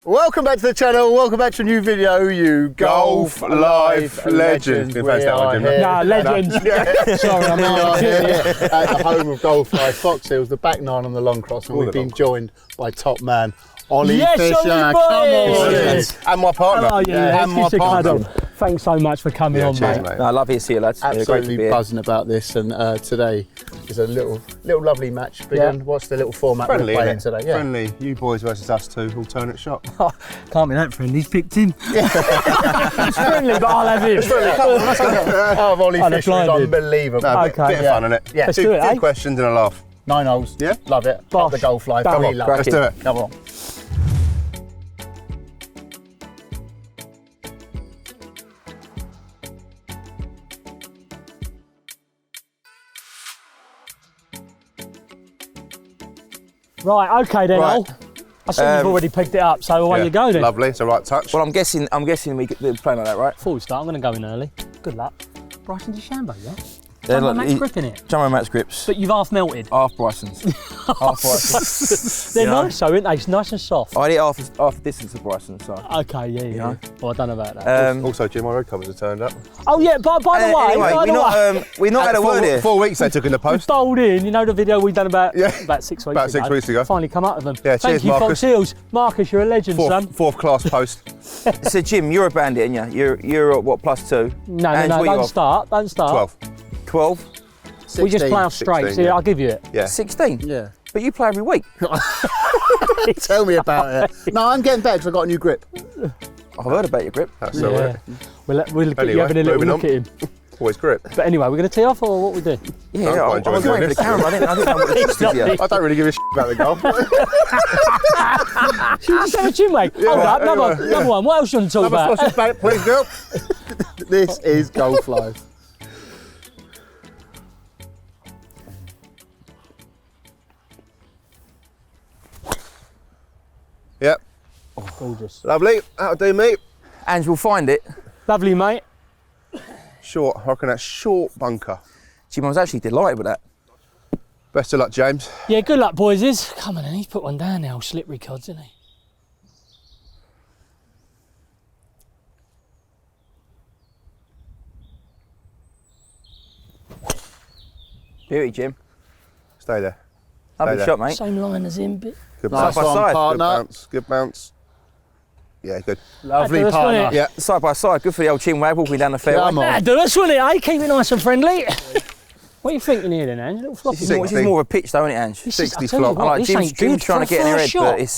Welcome back to the channel, welcome back to a new video, you golf life legends. Nah, legends. Sorry, I'm not. At the home of golf life, Fox Hills, the back nine on the long cross, and we've been joined by top man, Ollie Fisher. Ollie, Come on, yes. and my partner. Oh, yeah, and my partner. Thanks so much for coming on, cheers, mate. No, I love you to see you, lads. Absolutely buzzing about this, and today is a little lovely match. What's the little format we're playing today? Yeah. Friendly, you boys versus us two, alternate shot. Can't be that friendly, he's picked him. It's friendly, but I'll have him. Oh, Ollie Fisher is unbelievable. No, bit of fun, innit? Yeah. Two questions and a laugh. 9 holes. Yeah. Love it. Love the golf life. Come on, love let's do it. Come on. Right, okay then, Al. I see you've already picked it up, so away you go then. Lovely, it's a right touch. Well, I'm guessing we're playing like that, right? Before we start, I'm going to go in early. Good luck. Bryson DeChambeau, yeah? They're Jumbo like- Max grip in it. Jumbo Max grips. But you've half melted. Half Bryson's. Half Bryson's. They're You know? nice, though, aren't they? It's nice and soft. I hit half the distance of Bryson, so. Okay, yeah. know? Well, I don't know about that. Also, Jim, my road covers have turned up. Oh yeah, by the way, anyway, we're not had a word here. 4 weeks they took in the we post. bowled in. You know the video we done about 6 weeks ago. About 6 weeks ago. Finally come up with them. Yeah, Thank cheers, you, Marcus. Fox Hills. Marcus, you're a legend, son. Fourth class post. So Jim, you're a bandit, aren't you? You're at what, +2? No, Ange, what you don't got? start. Don't start. 12. 12? 16. We just play off straight. 16, See, yeah. I'll give you it. Yeah. 16? Yeah. But you play every week. Tell me about it. No, I'm getting better because I've got a new grip. I've heard about your grip. That's all right. We'll get you Anyway, having a little moving look on. at him. Always grip. But anyway, we're going to tee off or what we do? Yeah, I'm I quite was enjoying waiting for doing the camera. I didn't know what the twist is yet. I don't really give a about the golf. Should we just have a chin wag? Hold up, another one. What else do you want to talk about? Sausage bake, please, girl. This is golf life. Yep. Gorgeous. Lovely. That'll do, mate. Ange will find it. Lovely, mate. Short. I reckon that's short bunker. Jim, I was actually delighted with that. Best of luck, James. Yeah, good luck, boys. Come on, he's put one down now. Slippery cods, isn't he? Beauty, Jim. Stay there. Lovely there. shot, mate. Same line as him, but Good Nice bounce. by one, side. Good partner. bounce. Good bounce. Yeah, good. Lovely That's partner. funny. Yeah. Side by side, good for the old chin wag walking down the fairway. Come on. that'd do us, wouldn't it, eh? Keep it nice and friendly. What are you thinking here then, Ange? A little floppy. This is more of a pitch though, isn't it, Ange? This is- 60 I tell you flop. what, I like this Jim's ain't good trying for to get in a your first head, but shot. it's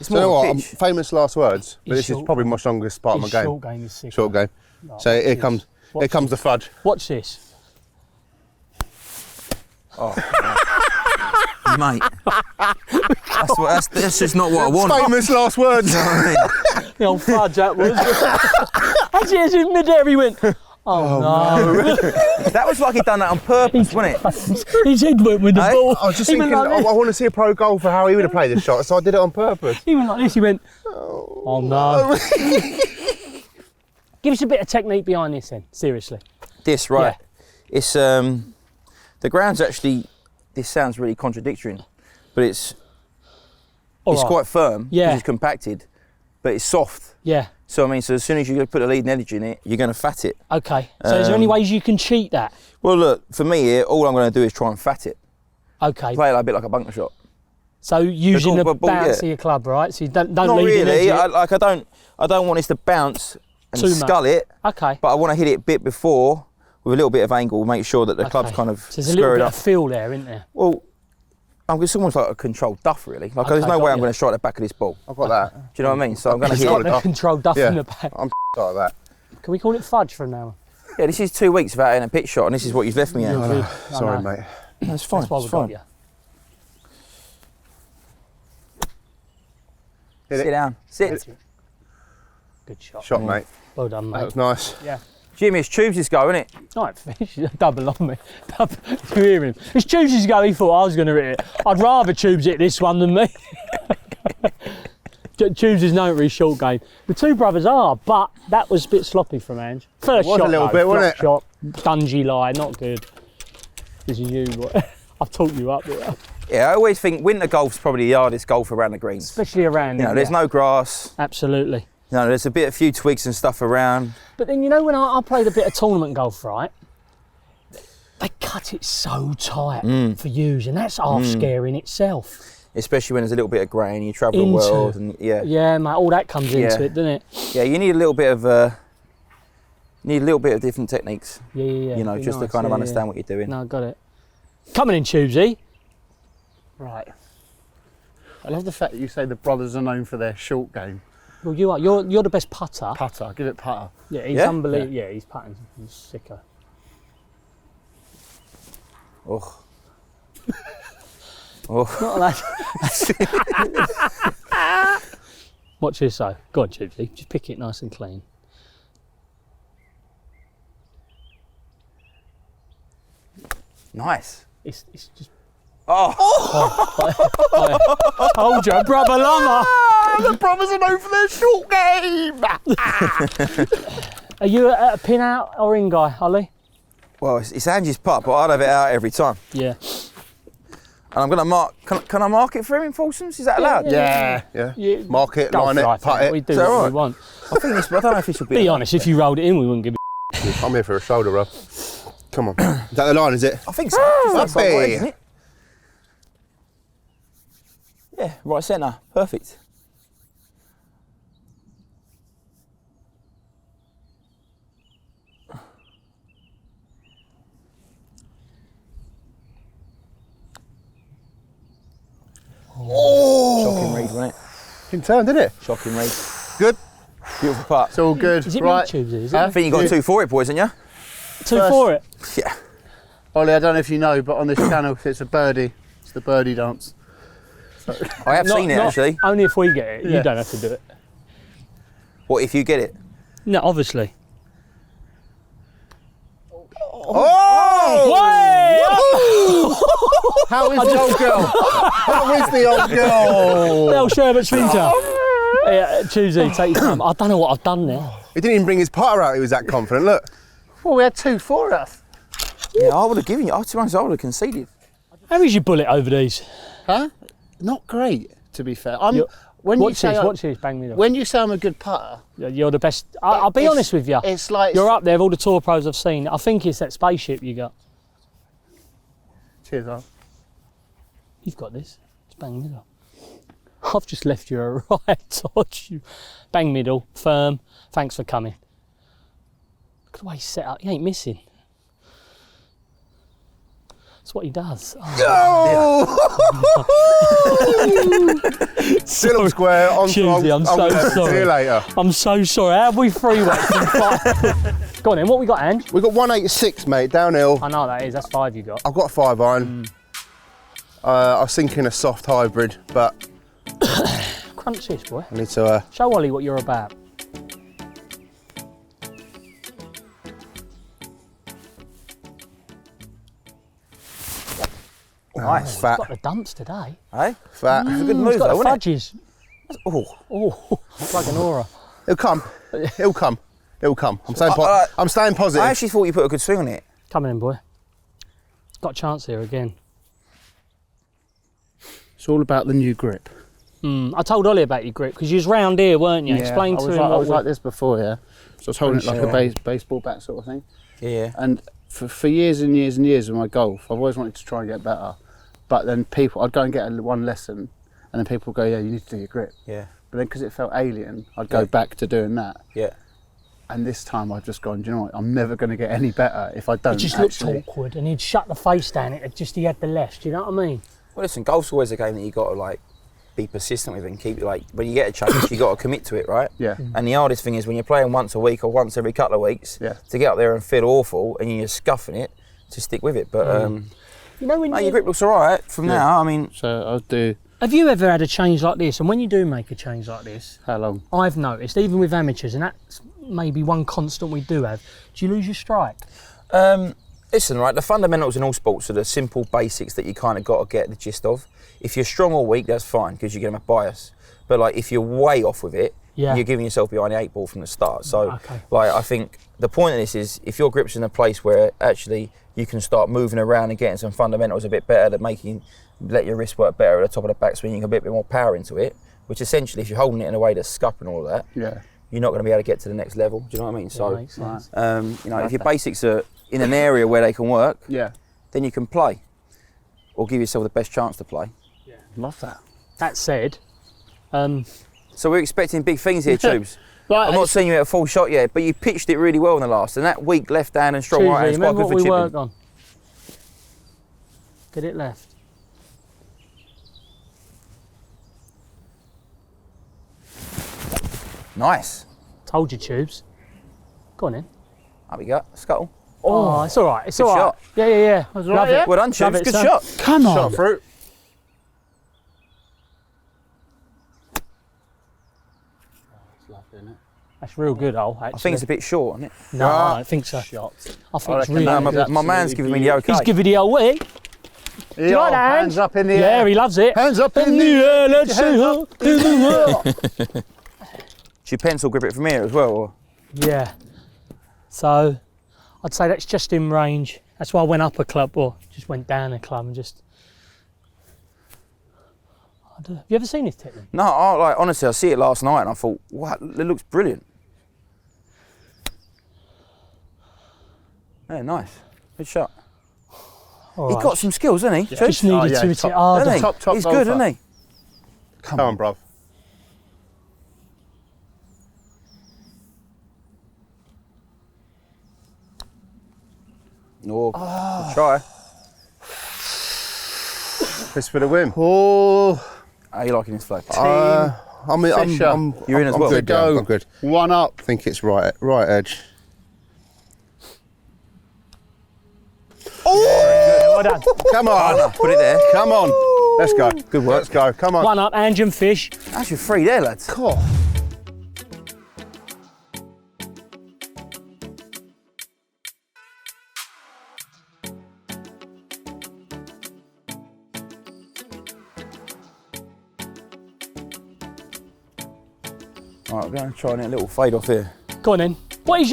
So you know more what? of a I'm pitch. famous last words, but His this is short- probably my strongest part of my His game. short game is sick. Short game. No, So watch here this. comes the fudge. Watch this. Mate. That's just not what I want. Famous last words. The old fudge that was. As in mid-air he went, oh no. That was like he'd done that on purpose, wasn't it? His head went with the Hey? ball. I was just He thinking, went like this. I want to see a pro golfer how he would have played this shot, so I did it on purpose. He went like this, he went, oh no. Give us a bit of technique behind this then, seriously. This, right. Yeah. It's the ground's actually, this sounds really contradictory, but it's All right. quite firm, Yeah. because it's compacted, but it's soft. Yeah, So I mean, so as soon as you put the leading edge in it, you're going to fat it. okay. So is there any ways you can cheat that? Well, look, for me here, all I'm going to do is try and fat it. Okay. Play it like a bit like a bunker shot. So using the ball, bounce yeah. of your club, right? So you don't Not lead in really. edge it. I don't want this to bounce and Too much. scull it, Okay. but I want to hit it a bit before with a little bit of angle, make sure that the club's Okay. kind of So there's a little squared bit up. of feel there, isn't there? Well, it's almost like a controlled duff, really. Like, Okay, there's no got way I'm you. going to strike the back of this ball. I've got that. Do you know what I mean? So I'm going to It's hit like it. the controlled duff Yeah. in the back. I'm like that. Can we call it fudge from now on? Yeah, this is 2 weeks without hitting a pitch shot, and this is what you've left me at. Good. Sorry, I know. mate. That's fine. That's why It's we got fine. you. Hit Sit it. down. Sit. Good shot. Shot, mate. Well done, That mate. was nice. Yeah. Jimmy, it's Tubes' go, isn't it? Right, fish. Double on me. You hear him? It's Tubes' go. He thought I was going to hit it. I'd rather Tubes hit this one than me. Tubes is known for his short game. The two brothers are, but that was a bit sloppy from Ange. First It was shot, a little though, bit, wasn't flop shot, dungy lie, not good. This is you, boy. I've talked you up there. Yeah, I always think winter golf's probably the hardest golf around the greens. Especially around. You know, there's no grass. Absolutely. You know, there's a few twigs and stuff around. But then, you know, when I played a bit of tournament golf, right? They cut it so tight for use, and that's half scary in itself. Especially when there's a little bit of grain, you travel the world, and Yeah, mate, all that comes into it, doesn't it? Yeah, you need a little bit of different techniques. Yeah. You know, just to kind of understand what you're doing. No, got it. Coming in, Tubesy. Right. I love the fact that you say the brothers are known for their short game. Well, you are. You're the best putter. Putter, give it putter. Yeah, he's unbelievable. Yeah, he's putting. He's sicker. Oh. Oh. Not like that. Watch this though. Go on, Tubesy. Just pick it nice and clean. Nice. It's just. Oh. Hold your brother llama. The brothers are known for their short game. Are you a pin out or in guy, Ollie? Well, it's Ange's putt, but I'd have it out every time. Yeah. And I'm going to mark. Can I mark it for him in foursomes? Is that allowed? Yeah. Mark it, Golf line it, life, putt mate. it. We do Is that what right? we want. I think this. I don't know if this will be. Be honest, if you rolled it in, we wouldn't give a I'm here for a shoulder rub. Come on. Is that the line, is it? I think so. That's Happy. right, isn't it? Yeah, right centre. Perfect. Shocking read, wasn't it? Didn't turn, did it? Shocking read. Good. Beautiful putt. It's all good. Is it right. me, Tubesy? Is I it think you got 2 for it, boys, didn't you? 2 for it? Yeah. Ollie, I don't know if you know, but on this channel, it's a birdie. It's the birdie dance. I have seen it actually. Only if we get it. Yeah. You don't have to do it. What if you get it? No, obviously. Oh! How is the old girl? How is the old girl? Little Sherbet Sweeter. Yeah, Tubesy, take your time. I don't know what I've done there. He didn't even bring his putter out, he was that confident, look. Well, we had 2 for us. Yeah, I would have given you. To be honest, I would have conceded. How is your bullet over these? Huh? Not great, to be fair. Watch this, bang me up. When you say I'm a good putter, You're the best. I'll be honest with you. it's like... You're up there of all the tour pros I've seen. I think it's that spaceship you got. Cheers, Al. You've got this. It's bang middle. I've just left you a right touch. Bang middle, firm. Thanks for coming. Look at the way he's set up. He ain't missing. That's what he does. Still square, on Tubesy, I'm so sorry. See you later. I'm so sorry. How have we free weights in 5? Go on then. What we got, Ange? We've got 186, mate, downhill. I know that is. That's 5 you got. I've got a 5 iron. I was thinking a soft hybrid, but Crunch this, boy. I need to... Show Ollie what you're about. Nice. fat, Got the dumps today. Hey? fat. It's a good He's move got though, the wasn't it? fudges. Oh. Oh, it's like an aura. It'll come. It'll come. It'll come. I'm staying, I'm staying I positive. actually thought you put a good swing on it. Coming in, boy. Got a chance here again. It's all about the new grip. I told Ollie about your grip because you was round here, weren't you? Explain to him I what was like this before, yeah. So I was holding it like a baseball bat sort of thing. Yeah. And for years and years and years of my golf, I've always wanted to try and get better. But then I'd go and get one lesson, and then people would go, yeah, you need to do your grip. Yeah. But then because it felt alien, I'd go back to doing that. Yeah. And this time I've just gone, do you know what, I'm never going to get any better if I don't It just actually... looked awkward and he'd shut the face down. He had the left, do you know what I mean? Well, listen, golf's always a game that you got to like be persistent with and keep like when you get a challenge, you got to commit to it, right? Yeah. And the hardest thing is when you're playing once a week or once every couple of weeks, to get up there and feel awful and you're scuffing it, to stick with it. But You know when your grip looks all right from now. I mean, So I'll do... Have you ever had a change like this? And when you do make a change like this, How long? I've noticed, even with amateurs, and that's maybe one constant we do have, do you lose your strike? listen, right, the fundamentals in all sports are the simple basics that you kind of got to get the gist of. If you're strong or weak, that's fine because you're going to have bias. But like, if you're way off with it, Yeah. You're giving yourself behind the 8 ball from the start. So, Okay. like, I think the point of this is if your grip's in a place where actually you can start moving around and getting some fundamentals a bit better, that let your wrist work better at the top of the backswing, you can get a bit more power into it, which essentially, if you're holding it in a way that's scupping all of that, you're not going to be able to get to the next level. Do you know what I mean? So, makes sense. you know, if your basics are in an area where they can work, then you can play, or give yourself the best chance to play. Yeah. Love that. That said, so we're expecting big things here, Tubes. Right, I'm not seeing you at a full shot yet, but you pitched it really well in the last, and that weak left hand and strong right hand is quite remember good for what we chipping. worked on? Get it left. Nice. Told you, Tubes. Go on then. Up we go. Scuttle. Oh, it's all right. It's Good all right. shot. Yeah. Was Love right, it. yeah? Well done, Tubes. Love it, Good son. shot. Come on. Shot fruit. It's lovely, isn't it? That's real good, actually. I think it's a bit short, isn't it? No, I don't think so. Shot. I think it's reckon really that good. is My man's giving me the okay. He's giving the old way. Yeah, you like that, hands Ange? up in the Yeah, air. he loves it. Hands up in the air. air, let's Hands up in the air. Do you pencil grip it from here as well? Or? Yeah. So, I'd say that's just in range. That's why I went up a club, or just went down a club and just... Have you ever seen this technique? No, honestly, I see it last night and I thought, wow, it looks brilliant. Yeah, nice. Good shot. All He's right. got some skills, hasn't he? Just needed to hit it harder. Hasn't he? Top He's golfer. good, isn't he? Come on, bruv. Oh, good try. This for the win. Oh, How are you liking this flow? I'm You're in as I'm well. Good, Go. yeah, I'm good. one up. I think it's right edge. Well done. Come on. Put it there. Come on. Let's go. Good work. Let's go. Come on. One up, Ange and Fish. That's your free there, lads. Cool. All right, we're going to try and hit a little fade off here. Go on then. What is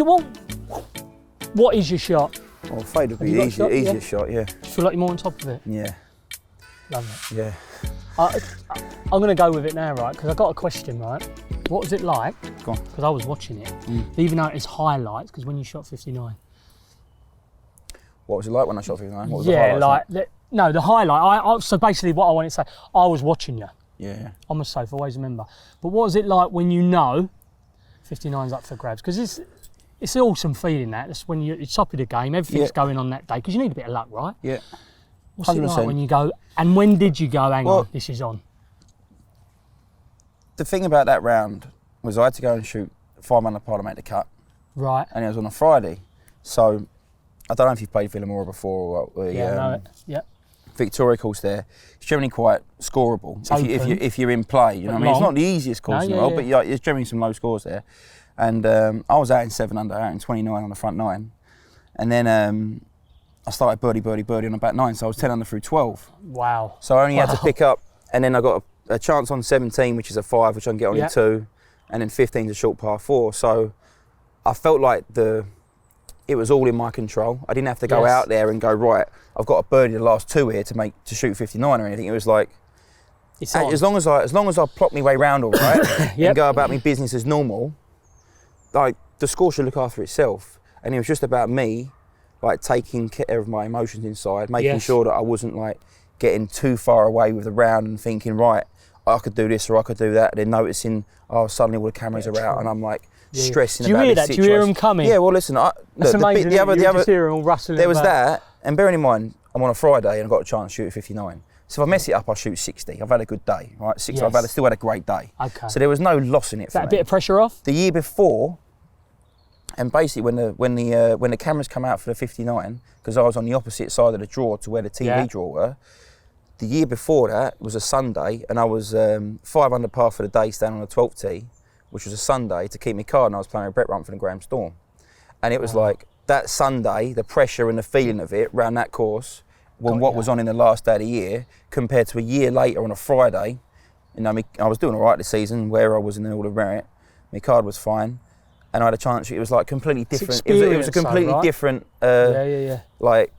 your shot? Well, fade would be you the got a shot? easiest Yeah. shot, yeah. Do you feel like you're more on top of it? Yeah, Love it. yeah. I'm going to go with it now, right? Because I got a question, right? What was it like? Go on. Because I was watching it, even though it's highlights. Because when you shot 59, What was it like when I shot 59? What was the yeah, highlights like no, the highlight. So basically, what I wanted to say, I was watching you. Yeah. I'm a safe, always remember. But what was it like when you know 59's up for grabs? Because it's an awesome feeling that. That's when you're top of the game, everything's going on that day. Because you need a bit of luck, right? Yeah. What's it 100%. like when you go, and when did you go, hang Well- on, this is on? The thing about that round was I had to go and shoot 5 under par to make the cut, Right. and it was on a Friday. So I don't know if you've played Villamora before or Yeah, I know it. Yep. Victoria course there. It's generally quite scoreable It's if you're in play. You know what I mean? It's long. not the easiest course No, in the yeah, world, yeah. but there's generally some low scores there. And I was out in 7 under, out in 29 on the front 9. And then I started birdie on about 9, so I was 10 under through 12. Wow. So I only had to pick up, and then I got a chance on 17, which is a 5, which I can get on in 2, and then 15 is a short par 4. So I felt like it was all in my control. I didn't have to go out there and go, right, I've got a birdie the last 2 here to shoot 59 or anything. It was like, It's on. as long as I plot my way round all right and go about my business as normal, like the score should look after itself. And it was just about me, like taking care of my emotions inside, making sure that I wasn't like getting too far away with the round and thinking, right, I could do this or I could do that, and then noticing, suddenly all the cameras are out, and I'm like stressing about this situation. Do you hear that? Do you hear them coming? Yeah, well, listen, That's amazing. the other, just hear them all rustling there was about. that, and bearing in mind, I'm on a Friday and I've got a chance to shoot at 59. So if I mess it up, I'll shoot 60. I've had a good day, right? 60. Yes. Still had a great day. Okay. So there was no loss in it Is for that me. a bit of pressure off? The year before, and basically when the cameras come out for the 59, because I was on the opposite side of the draw to where the TV draw were. The year before that was a Sunday, and I was 5 under par for the day, standing on the 12th tee, which was a Sunday to keep me card, and I was playing with Brett Rumford and Graham Storm, and it was like that Sunday, the pressure and the feeling of it around that course, when what was on in the last day of the year, compared to a year later on a Friday. You know, I was doing all right this season, where I was in the Order of Merit, my card was fine, and I had a chance. It was like completely different. It was a experience, completely right? different, Yeah. like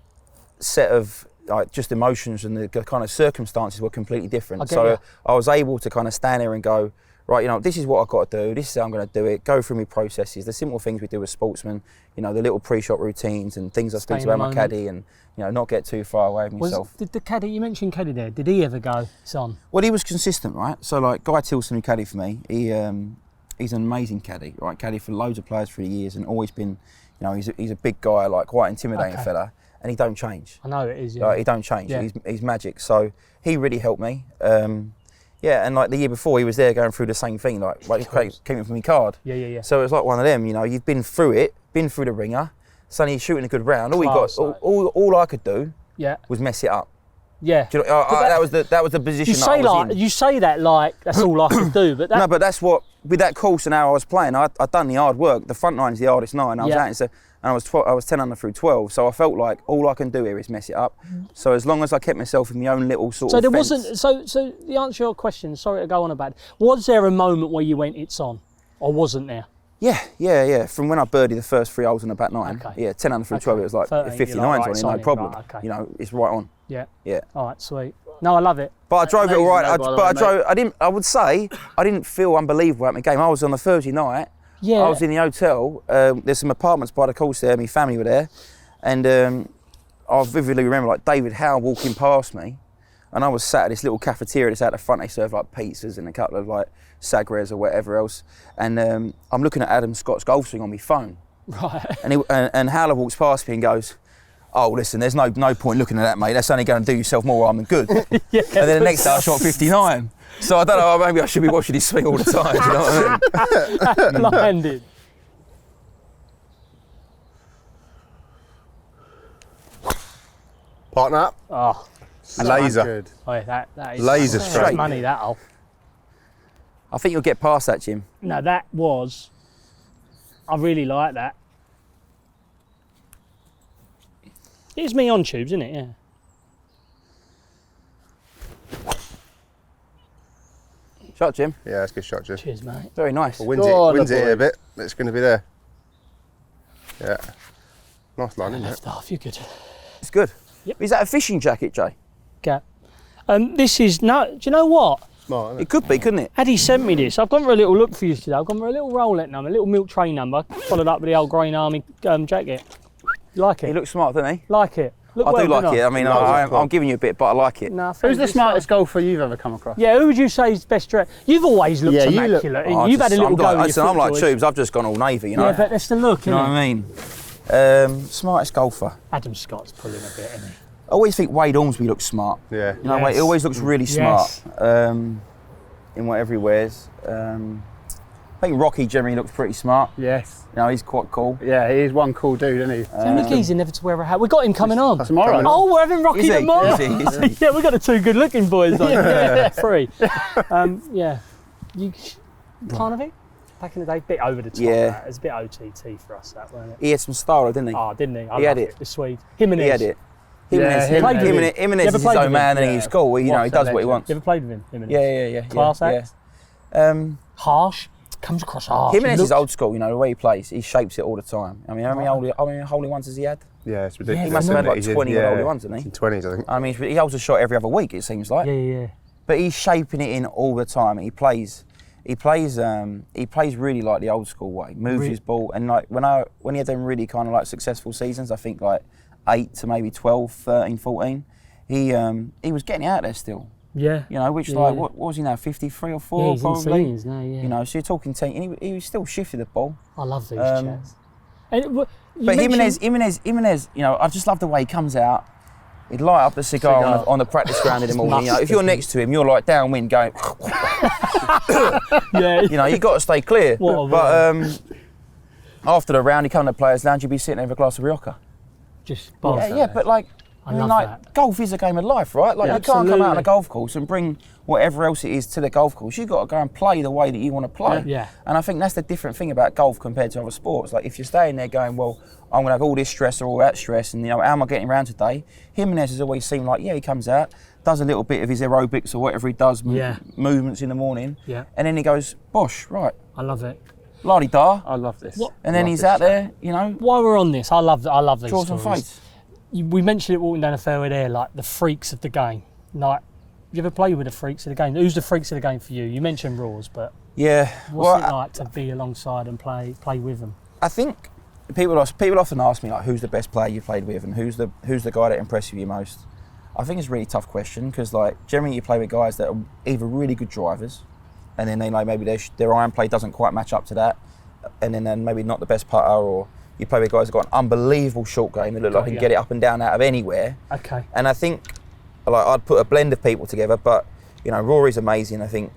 set of like just emotions, and the kind of circumstances were completely different. I get So ya. I was able to kind of stand there and go, right, you know, this is what I've got to do. This is how I'm going to do it. Go through my processes, the simple things we do as sportsmen. You know, the little pre-shot routines and things I Stay speak in the about my moment. caddy, and you know, not get too far away from myself. Did the caddy, you mentioned caddy there, did he ever go, it's on? Well, he was consistent, right? So like Guy Tilson, who caddy for me, he's an amazing caddy, right? Caddy for loads of players for years, and always been, you know, he's a big guy, like quite intimidating Okay. fella, and he don't change. I know it is, yeah. Like, he don't change. Yeah. He's magic. So he really helped me. Yeah, and like the year before, he was there going through the same thing, like he came in for me card. Yeah. So it was like one of them, you know, you've been through it, been through the ringer, suddenly you're shooting a good round. Class, All I could do Yeah. was mess it up. Yeah. Do you know, that was the position You that I say was like in. you say that like that's all I could do, but that, No, but that's what, with that course and how I was playing, I'd done the hard work. The front nine's the hardest nine. I was Yeah. out, and I was 10 under through 12, so I felt like all I can do here is mess it up. So as long as I kept myself in my own little sort so of there fence. wasn't so the answer to your question, sorry to go on about it, was there a moment where you went it's on? Or wasn't there? Yeah. From when I birdied the first 3 holes on the back nine, Okay. 10 under through 12, it was like 13, 59's you're like, right, on it's it, no on it, problem. right, okay. You know, it's right on. Yeah. Yeah. Alright, sweet. No, I love it. But I drove it all right. Amazing though, by the way, I would say I didn't feel unbelievable at my game. I was on the Thursday night. Yeah. I was in the hotel. There's some apartments by the course there. My family were there, and I vividly remember like David Howe walking past me, and I was sat at this little cafeteria that's out the front. They serve like pizzas and a couple of like sagres or whatever else. And I'm looking at Adam Scott's golf swing on my phone, Right. and Howler walks past me and goes, "Oh, listen, there's no point looking at that, mate. That's only going to do yourself more harm than good." Yeah. And then the next day I shot 59. So I don't know, maybe I should be watching his swing all the time, do you know what I mean? Landed. Partner up. Oh, Laser. Good. oh yeah, that is Laser that's straight. money that hole. I think you'll get past that, Jim. No, that was I really like that. It's me on tubes, isn't it? Yeah. Shot, Jim. Yeah, that's a good shot, Jim. Cheers, mate. Very nice. Wins Go on, it here a boys. bit. It's going to be there. Yeah. Nice line, isn't it? Left half, you're good. It's good. Yep. Is that a fishing jacket, Jay? Gap. This is no. Do you know what? Smart, isn't It could be, couldn't it? Addy sent me this. I've gone for a little look for you today. I've gone for a little Rolex number, a little milk tray number, followed up with the old Green Army jacket. You like it? He looks smart, doesn't he? Like it? Look I well, do like don't it. I mean, No, it's cool. I'm giving you a bit, but I like it. Nah, Who's the it's smartest golfer you've ever come across? Yeah, who would you say is best dressed? You've always looked Yeah, you look- immaculate. Oh, You've had a little I'm go. like, with listen, your I'm like foot joy. Tubes. I've just gone all navy, you know. Yeah, but that's the look, you know isn't what I mean? Smartest golfer. Adam Scott's pulling a bit, isn't he? I always think Wade Ormsby looks smart. Yeah. You know, Yes. Wade, he always looks really Yes. smart in whatever he wears. I think Rocky generally looks pretty smart. Yes. You know, he's quite cool. Yeah, he is one cool dude, isn't he? The only geezer never to wear a hat. We got him coming on. Tomorrow. Oh, we're having Rocky Is he? tomorrow. Is he? Yeah, we got the two good-looking boys on. Yeah, free. Yeah, you kind of it. Back in the day, bit over the top. Yeah. That. It was a bit OTT for us, that wasn't it? He had some style, didn't he? Oh, didn't he? I He had loved it. The Swede. Jimenez. He had it. Yeah, Jimenez Jimenez. is his own man and he's cool. You know, he What's does a what he legend. wants. You ever played with him? Jimenez? Yeah. Class yeah, act? Yeah. Harsh. Comes across harsh. Jimenez He is old school, you know, the way he plays, he shapes it all the time. I mean, how many holy ones has he had? Yeah, it's ridiculous. He must have had like He's in- 20 holy ones, hasn't he's he? in 20s, I think. I mean, he holds a shot every other week, it seems like. Yeah. But he's shaping it in all the time. He plays really like the old school way. Moves his ball, and like when he had them really kind of like successful seasons, I think like 8 to maybe 12, 13, 14, he was getting out there still. Yeah. You know, which Yeah. like what was he now, 53 or 4 Yeah, he's in probably? seniors now, yeah. You know, so you're talking 10, and he still shifted the ball. I love these Um, chats. And, you But mentioned- Jimenez, you know, I just love the way he comes out. He'd light up the cigar on the practice ground in the morning. You know, if you're next to him, you're like downwind going. yeah. You know, you got to stay clear. What a But after the round, he come to the players' lounge. You'd be sitting there with a glass of Rioja. Just Yeah, but like, I I mean, love like that. golf is a game of life, right? Like Yeah, you can't come out on absolutely. a golf course and bring whatever else it is to the golf course. You've got to go and play the way that you want to play. Yeah. And I think that's the different thing about golf compared to other sports. Like if you're staying there going, well, I'm going to have all this stress or all that stress, and you know, how am I getting around today? Jimenez has always seemed like, yeah, he comes out, does a little bit of his aerobics or whatever he does, Yeah. movements in the morning, Yeah. and then he goes, bosh, right. I love it. la-di-da. I love this. And then he's out there, you know. While we're on this, I love these Draws on stories. face. We mentioned it walking down a fairway there, like the freaks of the game. Like, you ever play with the freaks of the game? Who's the freaks of the game for you? You mentioned Raws, but Yeah. what's it like to be alongside and play with them? I think people often ask me like, who's the best player you played with, and who's the guy that impressed you most. I think it's a really tough question because like generally you play with guys that are either really good drivers, and then they like maybe their iron play doesn't quite match up to that, and then maybe not the best putter, or you play with guys that got an unbelievable short game that look like they can get it up and down out of anywhere. Okay. And I think like I'd put a blend of people together, but you know Rory's amazing. I think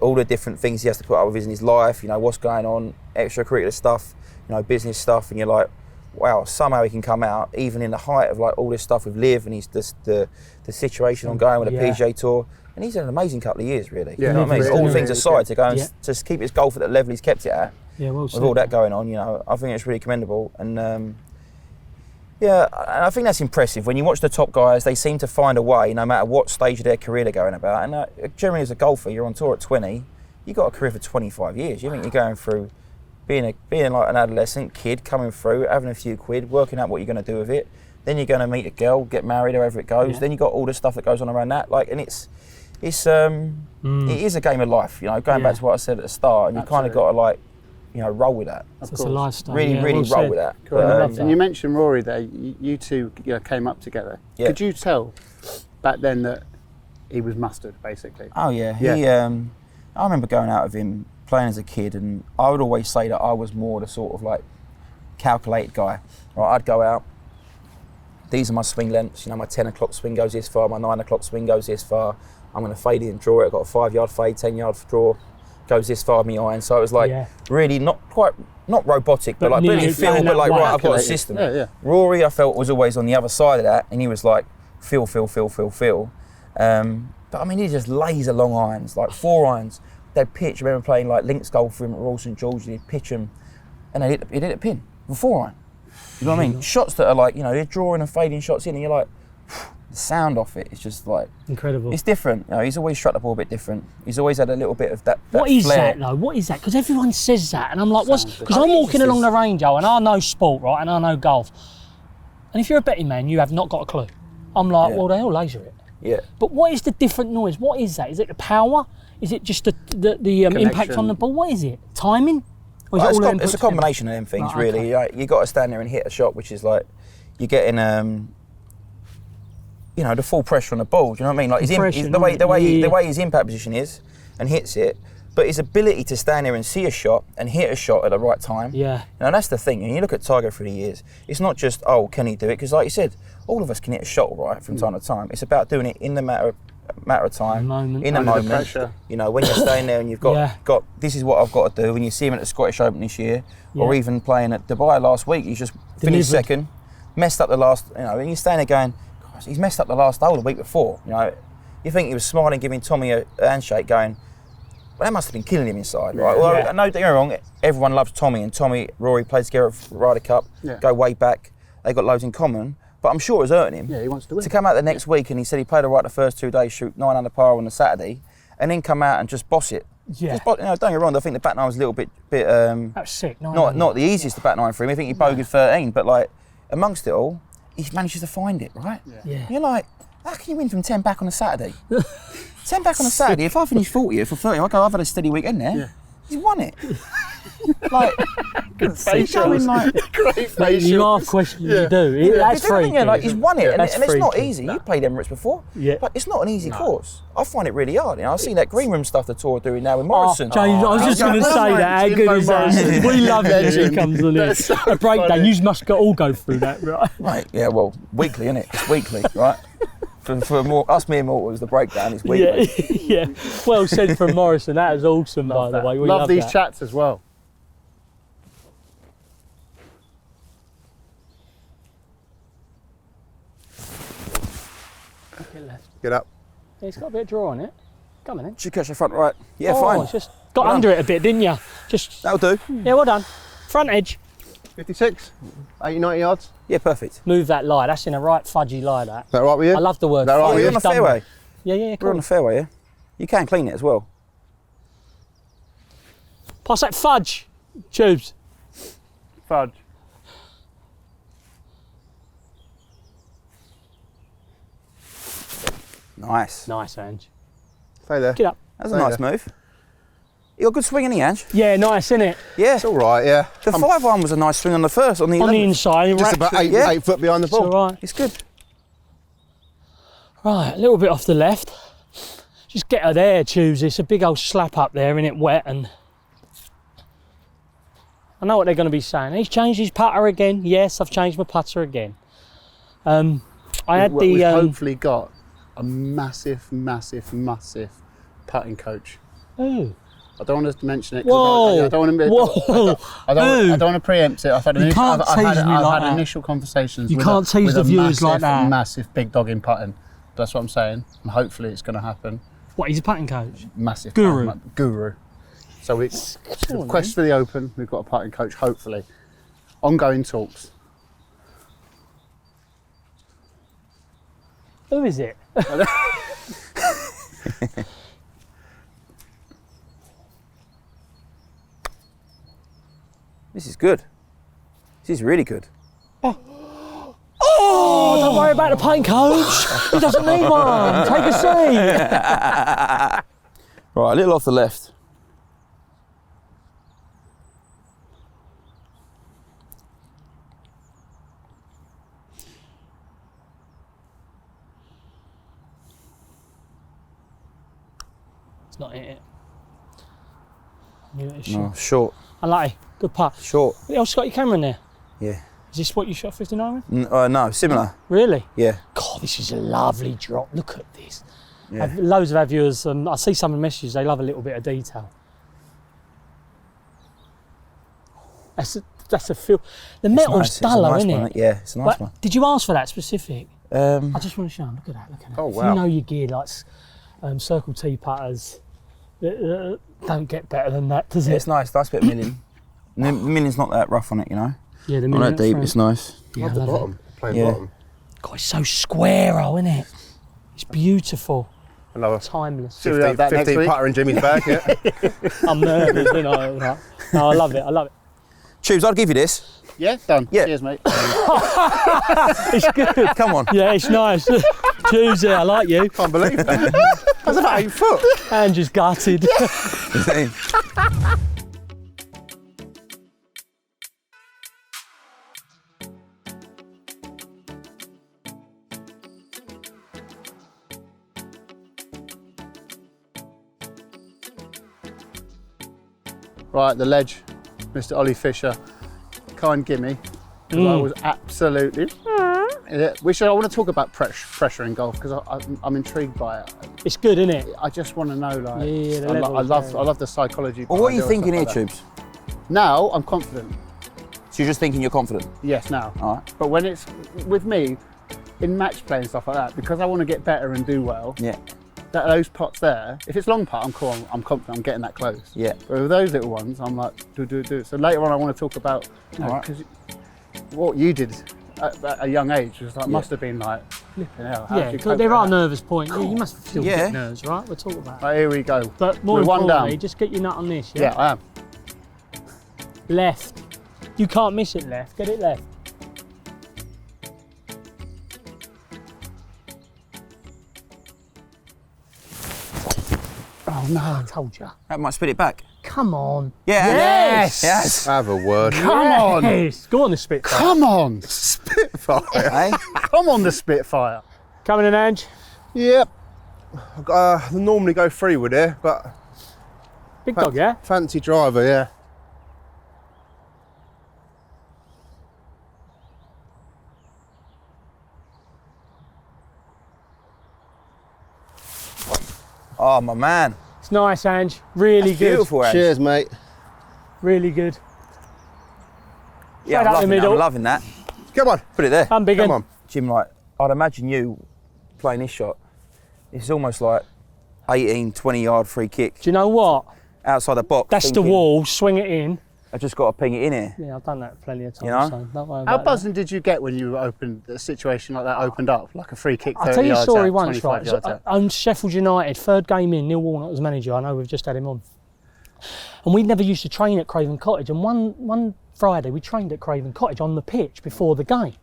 all the different things he has to put up with in his life, you know what's going on, extracurricular stuff, you know business stuff, and you're like, wow, somehow he can come out even in the height of like all this stuff with Liv and he's the situation ongoing with the PGA Tour, and he's had an amazing couple of years really. Yeah, you know what I mean? All things aside, to go and just keep his golf at the level he's kept it at. Yeah, well with said. all that going on, you know, I think it's really commendable, and I think that's impressive. When you watch the top guys, they seem to find a way, no matter what stage of their career they're going about. And generally, as a golfer, you're on tour at 20, you've got a career for 25 years. You think you're going through being like an adolescent kid, coming through, having a few quid, working out what you're going to do with it. Then you're going to meet a girl, get married, however it goes. Then you got all the stuff that goes on around that. Like, and it is a game of life. You know, going back to what I said at the start, and you kind of got to like, you know, roll with that. It's a lifestyle. Really roll said. with that. And you mentioned Rory there. You two came up together. Yeah. Could you tell back then that he was mustard, basically? Oh yeah. He, I remember going out with him playing as a kid, and I would always say that I was more the sort of like calculated guy. Right, I'd go out. These are my swing lengths. You know, my 10 o'clock swing goes this far. My 9 o'clock swing goes this far. I'm going to fade it and draw it. I've got a 5-yard fade, 10-yard draw. Goes this far with my iron, so it was like really not robotic, but like really feel, but like right, I've got a system. Rory, I felt, was always on the other side of that, and he was like feel. But I mean, he just laser long irons, like 4 irons. They'd pitch. I remember playing like links golf for him at Royal St George. He'd pitch them, and he'd hit a pin with 4 iron. You know what I mean? Shots that are like, you know, they're drawing and fading shots in, and you're like, the sound off it is just like incredible. It's different. You know, he's always struck the ball a bit different. He's always had a little bit of that. What is flair. that though? What is that? Because everyone says that, and I'm like, what's? Because I'm walking along the range, and I know sport, right, and I know golf. And if you're a betting man, you have not got a clue. I'm like, well, they all laser it. Yeah. But what is the different noise? What is that? Is it the power? Is it just the impact on the ball? What is it? Timing? Or is well, it's a combination of them things, really. Like, you got to stand there and hit a shot, which is like you're getting. You know, the full pressure on the ball. Do you know what I mean? Like the way his impact position is, and hits it, but his ability to stand there and see a shot and hit a shot at the right time. Yeah. Now that's the thing. And you look at Tiger through the years. It's not just can he do it? Because like you said, all of us can hit a shot all right from time to time. It's about doing it in the matter of time, in the moment. Pressure. You know, when you're staying there and you've got this is what I've got to do. When you see him at the Scottish Open this year, or even playing at Dubai last week, he's just finished second, messed up the last. You know, and you're staying there going, he's messed up the last hole the week before. You know, you think he was smiling, giving Tommy a handshake, going, well, that must have been killing him inside, right? Well, no, don't get me wrong. Everyone loves Tommy, and Rory played together at Ryder Cup, go way back. They got loads in common, but I'm sure it was hurting him. Yeah, he wants to win. To come out the next week, and he said he played all right the first 2 days, shoot 9 under par on the Saturday, and then come out and just boss it. Yeah. You know, don't get me wrong. I think the back nine was a little bit. That's sick. Not the easiest to back nine for him. I think he bogeyed 13, but like amongst it all, he manages to find it, right? Yeah. You're like, how can you win from 10 back on a Saturday? 10 back on a Saturday, if I finish 40 for 30, I've had a steady weekend there. Yeah. He's won it. Like, good facials. Great facials. You are questioning you do. That's free. Like, he's won it, and it's not freaky. easy. You played Emirates before, but it's not an easy course. I find it really hard. You know, I've seen that green room stuff the tour are doing now with Morrison. James, I was just going to say that. How good is that? We love it when he comes on it. A breakdown. You must all go through that, right? Right. Yeah. Well, weekly, isn't it? It's weekly, right? For us mere mortals, the breakdown is weekly. Yeah. Well said from Morrison. That is awesome, by the way. We love these chats as well. Get up. Yeah, it's got a bit of draw on it. Come on then. Should catch the front right. Yeah, fine. It's just got under it a bit, didn't you? Just. That'll do. Yeah, well done. Front edge. 56, 80, 90 yards. Yeah, perfect. Move that lie. That's in a right fudgy lie, that. Is that right with you? I love the word. Is that right with We're you? on the fairway. Yeah, cool. We're on the fairway, yeah. You can clean it as well. Pass that fudge. Tubes. Fudge. Nice. Nice, Ange. Stay there. Get up. That's a nice move. You got a good swing, ain't he, Ange? Yeah, nice, isn't it? Yeah. It's all right, yeah. The 5-iron was a nice swing on the first, on the On the 11th. inside. Just about eight foot behind the It's ball. all right. It's good. Right, a little bit off the left. Just get her there, Tubes. It's a big old slap up there and it wet, and I know what they're going to be saying. He's changed his putter again. Yes, I've changed my putter again. I had We've the hopefully got a massive putting coach. oh, I don't want to mention it. whoa, I don't want to. whoa, I don't want to preempt it. I've had You can't tease me like I've that. had initial conversations. You with can't tease with the a viewers like that. Massive big dog in putting. That's what I'm saying, and hopefully it's going to happen. what? He's a putting coach. Massive Guru. guru. So it's quest for the Open. We've got a putting coach. Hopefully, ongoing talks. Who is it? This is good. This is really good. Oh, don't worry about the putting coach. He doesn't need one. Take a seat. Right, a little off the left. It's not it. Knew it was No, short. short. Unlucky. Good putt. Short. What else got your camera in there? Yeah. Is this what you shot 59 with? No, similar. Really? Yeah. God, this is a lovely drop. Look at this. Yeah. Loads of our viewers, I see some of the messages, they love a little bit of detail. That's a feel. The metal's Nice. It's a duller, nice isn't one. it? Yeah, it's a nice one. Did you ask for that specific? I Um, just want to show them. Look at that. Look at that. Oh, If wow. you know your gear, like Circle T putters, don't get better than that, does it? it's nice bit of milling. The milling's not that rough on it, you know. Yeah, the Not minute that deep, front. it's nice. Yeah, I Love the love it. bottom. Plain Yeah. bottom. God, it's so square, isn't it? It's beautiful, Another timeless. Should we have that next 15 week? putter in Jimmy's bag, yeah. I'm nervous, you know. Like, no, I love it. I love it. Tubes, I'd give you this. Yeah, done. Yeah. Cheers, mate. It's good. Come on. Yeah, it's nice. Choose it. I like you. Can't believe that. That's about 8 foot. And just gutted. Right, the ledge, Mr. Ollie Fisher, kind gimme, because I was absolutely. I want to talk about pressure in golf because I'm intrigued by it. It's good, isn't it? I just want to know, like, Yeah, the I levels, love the psychology. Well, what are behind you it and thinking here, stuff like Tubes? that. Now I'm confident. So you're just thinking you're confident? Yes, now. All right. But when it's with me, in match play and stuff like that, because I want to get better and do well. Yeah. Those pots there, if it's long putt, I'm cool. I'm confident. I'm getting that close. Yeah. But with those little ones, I'm like, do. So later on, I want to talk about, Alright. because what you did at a young age was like, Yeah. must have been like, flipping hell. How did Yeah, you but cope there with are that? nervous points. You must feel Yeah. a bit nerves, right? We'll talk about it. Right, here we go. But more We're one importantly, down. just get your nut on this, Yeah, yeah? I am. Left. You can't miss it left. Get it left. Oh no, I told you. That might spit it back. Come on. Yeah. Yes! Yes. Have a word. Come on. Yes. Go on the Spitfire. Come on. Spitfire. Hey? Come on, the Spitfire. Coming in, Ange. Yep. I normally go 3 with it, but Big dog, yeah? fancy driver, yeah. Oh, my man. It's nice, Ange. Really That's good. beautiful, Ange. Cheers, mate. Really good. Yeah, Straight I'm up the loving, that. middle. I'm loving that. Come on. Put it there. I'm big Come un. on. Jim, like, I'd imagine you playing this shot. It's almost like 18, 20 yard free kick Do you know what? outside the box. That's the thinking, wall. Swing it in. I just got to ping it in here. Yeah, I've done that plenty of times. You know? So don't worry How about buzzing did you get when you opened a situation like that opened up, like a free kick? that. 30 I'll tell you a yards story out, once, 25 right? yards So, out? on Sheffield United, third game in, Neil Warnock was manager. I know we've just had him on. And we never used to train at Craven Cottage. And one Friday we trained at Craven Cottage on the pitch before the game.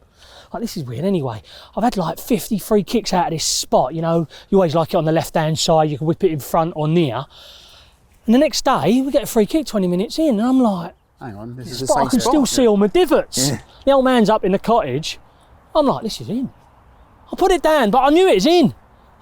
Like, this is weird anyway. I've had like 50 free kicks out of this spot. You know, you always like it on the left-hand side. You can whip it in front or near. And the next day we get a free kick 20 minutes in, and I'm like, hang on, this is the the but same I can spot. still see all my divots. Yeah. The old man's up in the cottage. I'm like, this is in. I put it down, but I knew it was in.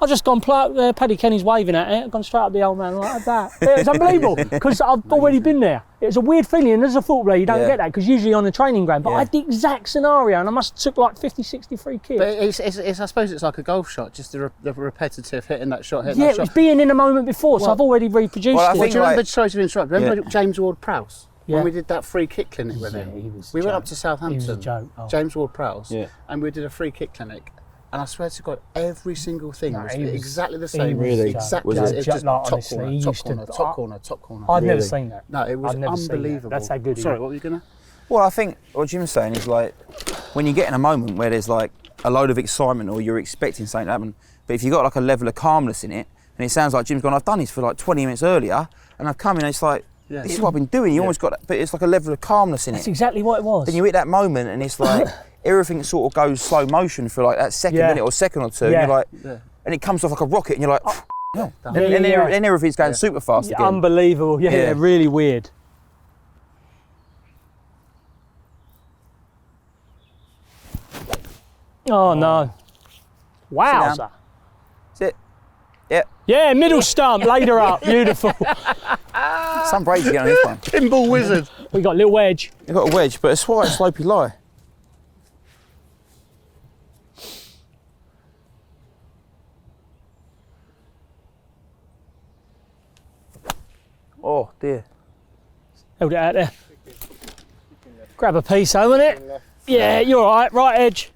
I've just gone, Paddy Kenny's waving at it, I've gone straight up the old man like that. Yeah, it's unbelievable, because I've already been there. It's a weird feeling, and as a footballer you don't Yeah. get that, because usually on the training ground, but Yeah. I had the exact scenario, and I must have took like 50, 60 free kicks. But it's I suppose it's like a golf shot, just the repetitive hitting that shot, hitting Yeah, that it was shot. being in the moment before, so Well- I've already reproduced Well, I it. Well, think do you remember, like- sorry to interrupt, remember Yeah. James Ward-Prowse? Yeah. When we did that free kick clinic with Yeah, him? he was a We went up joke. to Southampton. He was a joke. Oh. James Ward-Prowse. Yeah. And we did a free kick clinic. And I swear to God, every single thing No, was he was- exactly the he same. was Really? Exactly. Was It it? was just Like, top honestly, corner, he top used to- corner, top corner, top corner. I've never Really? seen that. No, it was I've never seen that. unbelievable. That's how good he Sorry, was. what were you going to? Well, I think what Jim's saying is like when you get in a moment where there's like a load of excitement or you're expecting something to happen, but if you've got like a level of calmness in it, and it sounds like Jim's gone, I've done this for like 20 minutes earlier, and I've come in and it's like, Yeah. this is what I've been doing. You almost got that, but it's like a level of calmness in That's it. exactly what it was. Then you hit that moment and it's like everything sort of goes slow motion for like that second Yeah. minute or second or two. Yeah. And you're like, Yeah. and it comes off like a rocket, and you're like, no. Yeah, And yeah. then everything's going super fast Yeah, again. unbelievable. Yeah, Yeah. really weird. Oh no. Wowza. That's it. Yeah. Yeah, middle stump, laid her up. Beautiful. Some breaks again on this one. Pinball wizard. We got a little wedge. You've got a wedge, but it's quite a slopey lie. Oh dear. Held it out there. Grab a piece, won't it? Yeah, you're all right. Right edge.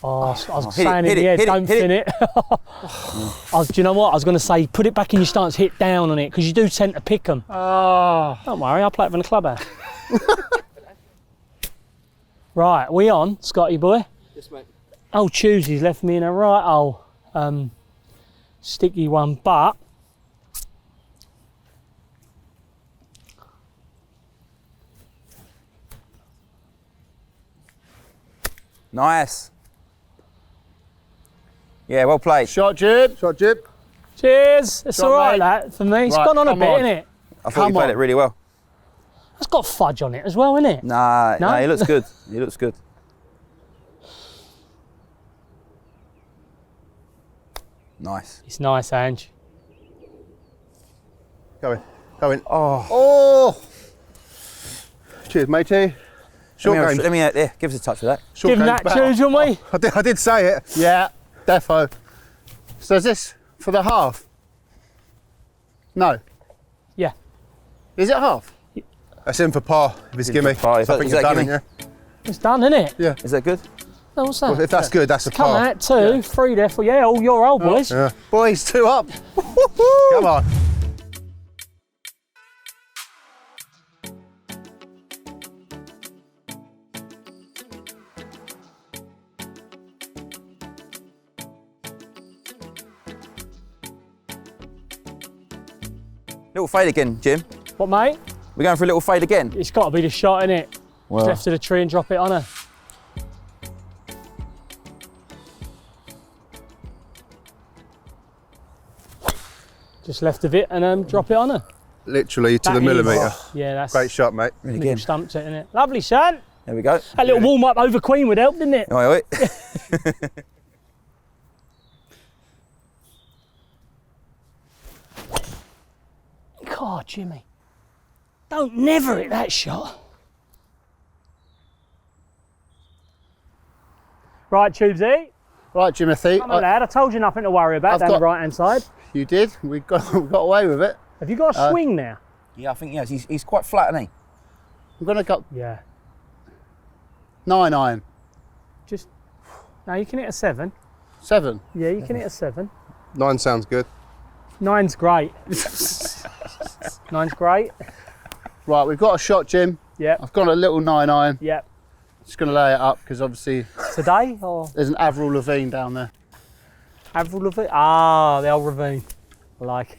Oh, I was hit it, saying hit in the it, edge, hit it, don't hit fin it. Do you know what? I was going to say, put it back in your stance, hit down on it, because you do tend to pick them. Oh. Don't worry, I'll play it from the clubhouse. Right, we on, Scotty boy? Yes, mate. Old Tuesday's left me in a right old sticky one, but Nice. Yeah, well played. Shot jib. Shot jib. cheers. It's Shot, all right, mate. that for me. It's Right, gone on a come bit, on. innit? I thought Come you played on. it really well. It's got fudge on it as well, innit? Nah, No? no, he looks good. He looks good. Nice. It's nice, Ange. Go in. Go in. Oh, Oh! Cheers, matey. Short game. let me yeah, give us a touch of that. Short Give him game's that better. choose, won't we? I did say it. Yeah, defo. So is this for the half? No. Yeah. Is it half? That's in for par. If it's gimme. par, I is that- think is you've that done it, gimme? yeah. It's done, innit? Yeah. Is that good? Oh, what's Well, that? if that's good, that's a Come par. out, two, three there for, yeah, all your old boys. Yeah. Boys, 2 up. Come on. Little fade again, Jim. What, mate? We're going for a little fade again. It's got to be the shot, innit? Well, Left to the tree and drop it on her. Just left of it and drop it on her. Literally to That the is- millimetre. Yeah, that's Great shot, mate. really middle good. stumped it, innit? Lovely, son. There we go. That little warm up over Queen would help, didn't it? Oi, oi. God, Jimmy. Don't never hit that shot. Right, Tubesy. Right, Jimothy. Come on, lad. I told you nothing to worry about I've down got- the right-hand side. You did. We got away with it. Have you got a swing now? Yeah, I think yes. He's quite flat, isn't he? I'm going to go Yeah. 9 iron. Just, no, you can hit a 7. 7. Yeah, you can hit a 7. 9 sounds good. 9's great. 9's great. Right, we've got a shot, Jim. Yep, I've got a little 9 iron. yep. Just going to lay it up because obviously today? Or There's an Avril Lavigne down there. Avril Lavigne? Ah, the old ravine. I like it.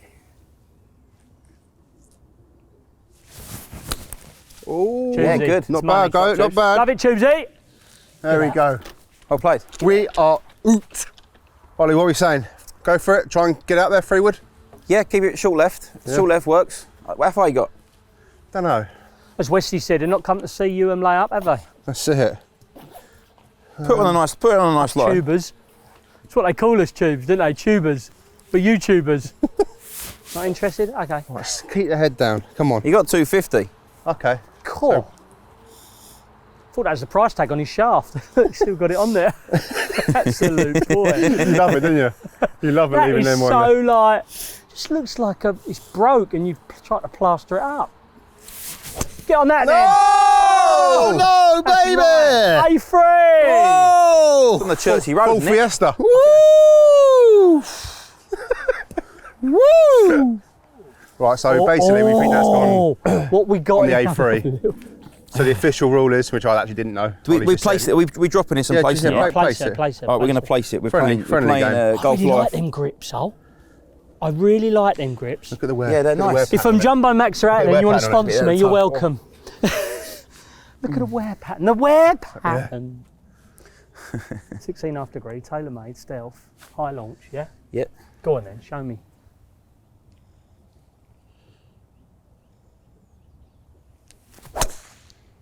Oh, Tubesy. Yeah, good. not It's money. bad, go, not bad. Love it, Tubesy. There we go. Well played. We are out. Ollie, what are we saying? Go for it, try and get out there, free wood. Yeah, keep it short left. Yeah. Short left works. How far you got? Don't know. As Wesley said, they're not come to see you lay up, have they? That's it. Put it on a nice line. Tubers. That's what they call us, tubes, didn't they? Tubers. But YouTubers. Not interested? Okay. Right, keep the head down. Come on. You got 250. Okay. Cool. Thought that was the price tag on his shaft. Still got it on there. Absolute boy. You love it, don't you? You love it That leaving is them on so there. like, just looks like it's broke and you've tried to plaster it up. Get on that Oh, no, baby! then. Hey, free! Oh! On the Churchy Road, Full isn't it? Fiesta. Woo! Woo! Right, so basically we think that's gone What we got on the in A3. So the official rule is, which I actually didn't know. Ollie We just placed said. it. We dropping this and Yeah, placing just it. play- Right, Place it, place it. we're going to place place it. We're Friendly playing game. I Golf really like Life. them grips, though. I really like them grips. Look at the wear. Yeah, they're look at the nice. wear If I'm pattern. Jumbo Max are out The there and you wear want to pattern on it, sponsor yeah, me, you're tough. welcome. Look at the wear pattern. The wear pattern. 16.5 degree, tailor-made, stealth, high launch, yeah? Yep. Go on then, show me.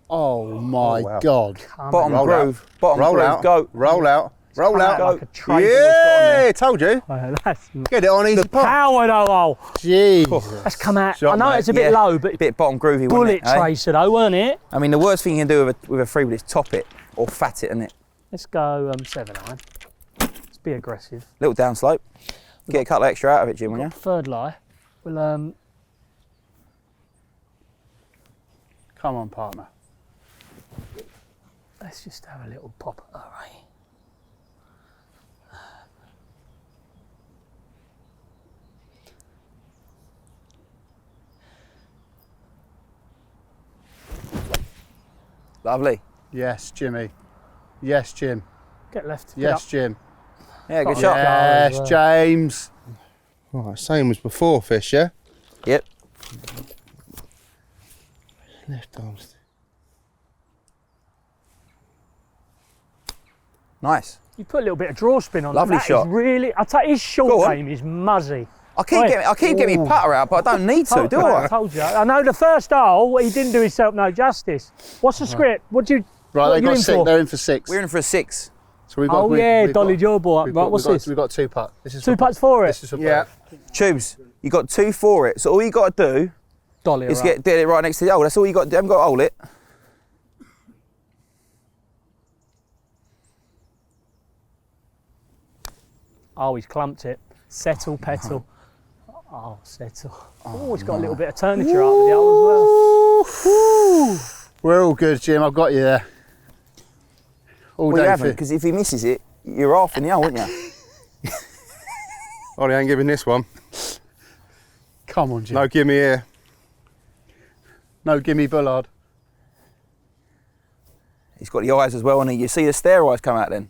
Oh my wow. God. Come Bottom Roll groove. Bottom Roll groove. out. Go. Roll out. Roll come out. out like a trader that's got on Yeah, told you. Oh, that's Get it on easy pop. power though. Jeez. That's come out. Shot, I know mate. it's a bit Yeah. low, but Bit bottom groovy, bullet wasn't it? eh? tracer though, weren't it? I mean, the worst thing you can do with a freewood is top it or fat it, isn't it? Let's go 7-iron. Let's be aggressive. Little down slope. Get a couple extra out of it, Jim, will you? Third lie. We'll Come on, partner. let's just have a little pop at her, eh? Lovely. Yes, Jimmy. Yes, Jim. Get left. Get Yes, up. Jim. Yeah, good Oh, shot. yeah. Yes, James. Right, same as before, Fish, yeah? Yep. Left arms. Nice. You put a little bit of draw spin on Lovely that. shot. Is really, I tell you, his Go short on. game is muzzy. I keep getting my putter out, but I don't need to, do I I? told you. I know the first hole, he didn't do himself no justice. What's the script? What do you? Right, what they you got in six. for? They're in for six. We're in for a 6. So we've got, Oh yeah, dollied your ball up. we've Right, got- what's we've got- this? We've got 2 putt. This is 2 for- putts for it. This is for Yeah. Tubes, you got 2 for it, so all you got to do Dolly is her up. get it right next to the hole. That's all you got to do. You haven't got to hold it. Oh, he's clumped it. Settle, petal. Oh, settle. Oh, he's got a little bit of turniture up with the hole as well. We're all good, Jim. I've got you there. All Well, you day haven't, for because if he misses it, you're off in the hole, aren't you? Ollie ain't giving this one. Come on, Jim. No, gimme here. No, gimme Bullard. He's got the eyes as well, and you see the stare eyes come out then.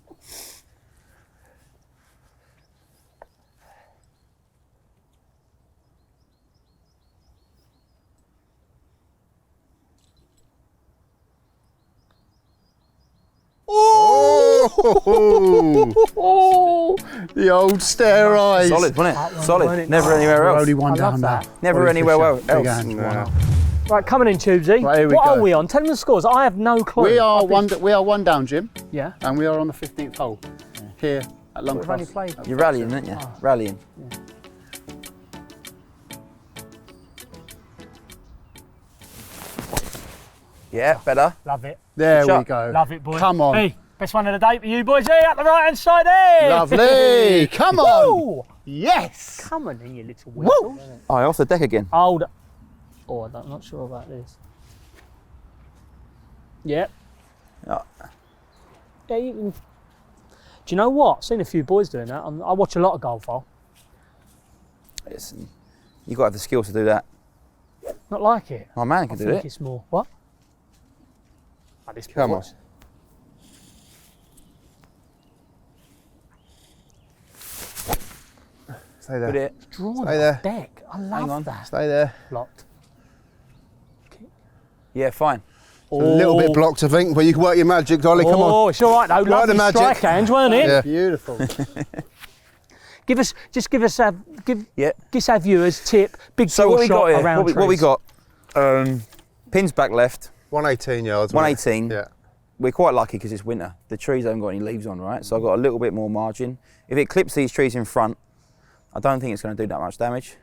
Oh, the old stare eyes. Solid, wasn't That it? one, Solid. wasn't it? Never anywhere We're else. only one I love down now. that. Never Ollie anywhere Fisher, else. Big Ange, Nah. 1 up. Right, coming in, Tubesy. Right, here we what go. are we on? Tell me the scores. I have no clue. We are I've been- one down, Jim, Yeah. and we are on the 15th hole here at We've only Longcross. played. You're rallying, aren't you? Rallying. Yeah, better. Love it. There Good we shot. go. Love it, boy. Come on. Hey, best one of the day for you boys here at the right hand side here. Lovely. Come on. Woo! Yes. Come on in, you little whistle. Oh, off the deck again. Hold. Oh, I'm not sure about this. Yep. Yeah. Yeah, you can. Do you know what? I've seen a few boys doing that. I watch a lot of golf. Listen, you got to have the skills to do that. Not like it. My man I can do think it. it's more. What? Like this Come boy. on. Stay there. Good hit. Drawn Stay off there. deck. I love on. that. Stay there. Blocked. Yeah, fine. A little bit blocked, I think, but you can work your magic, Ollie. Come on. Oh, it's all right though. the Lovely magic. strike, Ange, weren't it? Yeah. Beautiful. Give us Yeah. our viewers tip. Big So draw what we shot got here? around What we trees. got? Pins back left. 118 yards. wasn't it? 118. Yeah. We're quite lucky because it's winter. The trees haven't got any leaves on, right? So I've got a little bit more margin. If it clips these trees in front, I don't think it's going to do that much damage.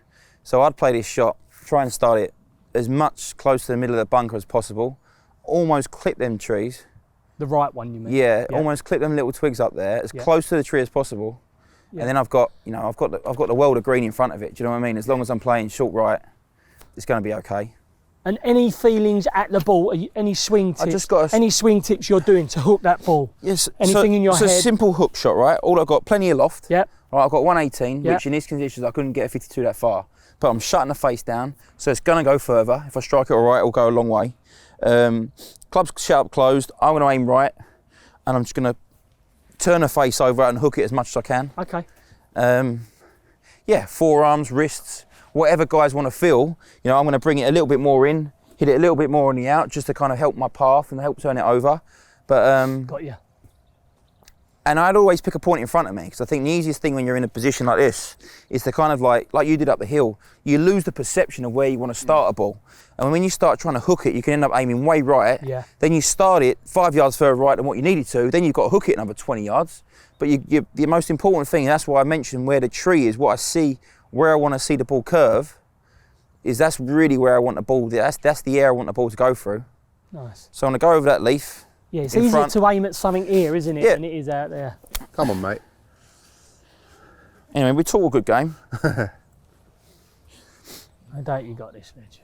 So I'd play this shot, try and start it as much close to the middle of the bunker as possible. Almost clip them trees. The right one, you mean? Yeah, almost clip them little twigs up there as close to the tree as possible. Yeah. And then I've got the world of green in front of it. Do you know what I mean? As long as I'm playing short right, it's going to be okay. And any feelings at the ball? Any swing tips? I just got any swing tips you're doing to hook that ball? Yes. Anything in your head? It's a head? simple hook shot, right? All I've got plenty of loft. Yep. Right, I've got 118, Yep. which in these conditions I couldn't get a 52 that far. But I'm shutting the face down, so it's going to go further. If I strike it all right, it'll go a long way. Club's shut up closed. I'm going to aim right, and I'm just going to turn the face over and hook it as much as I can. Okay. Yeah, forearms, wrists, whatever guys want to feel. You know, I'm going to bring it a little bit more in, hit it a little bit more on the out, just to kind of help my path and help turn it over. But Got you. and I'd always pick a point in front of me, because I think the easiest thing when you're in a position like this is to kind of like you did up the hill, you lose the perception of where you want to start a ball. And when you start trying to hook it, you can end up aiming way right. Yeah. Then you start it 5 yards further right than what you needed to. Then you've got to hook it another 20 yards. But the most important thing, and that's why I mentioned where the tree is, what I see, where I want to see the ball curve, is that's really where I want the ball. That's the air I want the ball to go through. Nice. So I'm going to go over that leaf. Yeah, it's in easier front. to aim at something here, isn't it, Yeah. than it is out there. Come on, mate. Anyway, we talk a good game. I doubt you got this, Rich.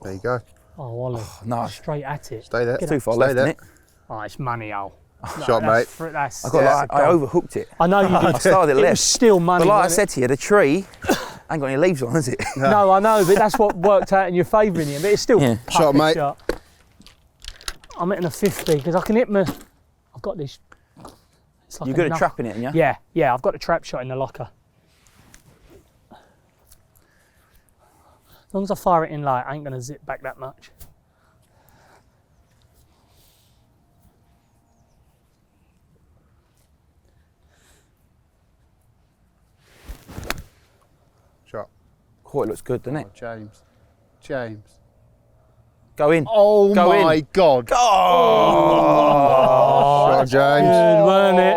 There you go. Oh, Ollie. No, Straight at it. Stay there. Get too far Stay left, there. isn't it? Oh, it's money, oh. Shot, mate. That's, I overhooked it. I know you did. I started It was left. still money. But like I wasn't said to you, the tree ain't got any leaves on, has it? it? No, I know, but that's what worked out in your favour in the end. But it's still Yeah. perfect Shot, mate. shot. I'm hitting a 50 because I can hit my. I've got this. It's like You're good at knuck- trapping it, ain't you? Yeah, I've got a trap shot in the locker. As long as I fire it in light, I ain't going to zip back that much. Shot. Oh, it looks good, doesn't it? Oh, James. James. Go in. Oh Go my in. God. Oh! Shot, James. Good, weren't it?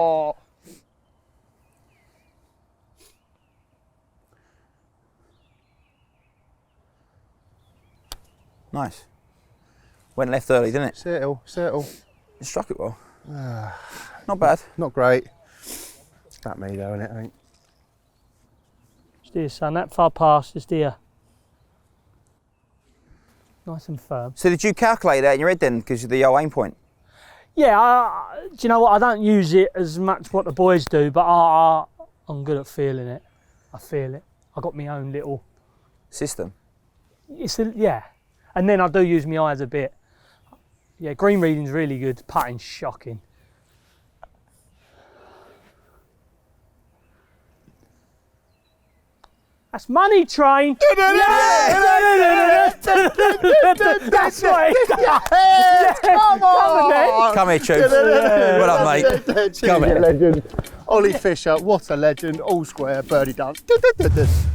Nice. Went left early, didn't it? Settle, settle. It struck it well. Not bad. Not great. That me though, innit, I think. Just here, son. That far past, just here. Nice and firm. So did you calculate that in your head then, because of the old aim point? Yeah, do you know what? I don't use it as much what the boys do, but I'm good at feeling it. I feel it. I got my own little. System. Yeah, and then I do use my eyes a bit. Yeah, green reading's really good. Putting's shocking. That's money, train. That's right. Come on. Come here, Tubes. Well done, mate. Come here. Legend. Ollie Fisher, what a legend. All square, birdie dance.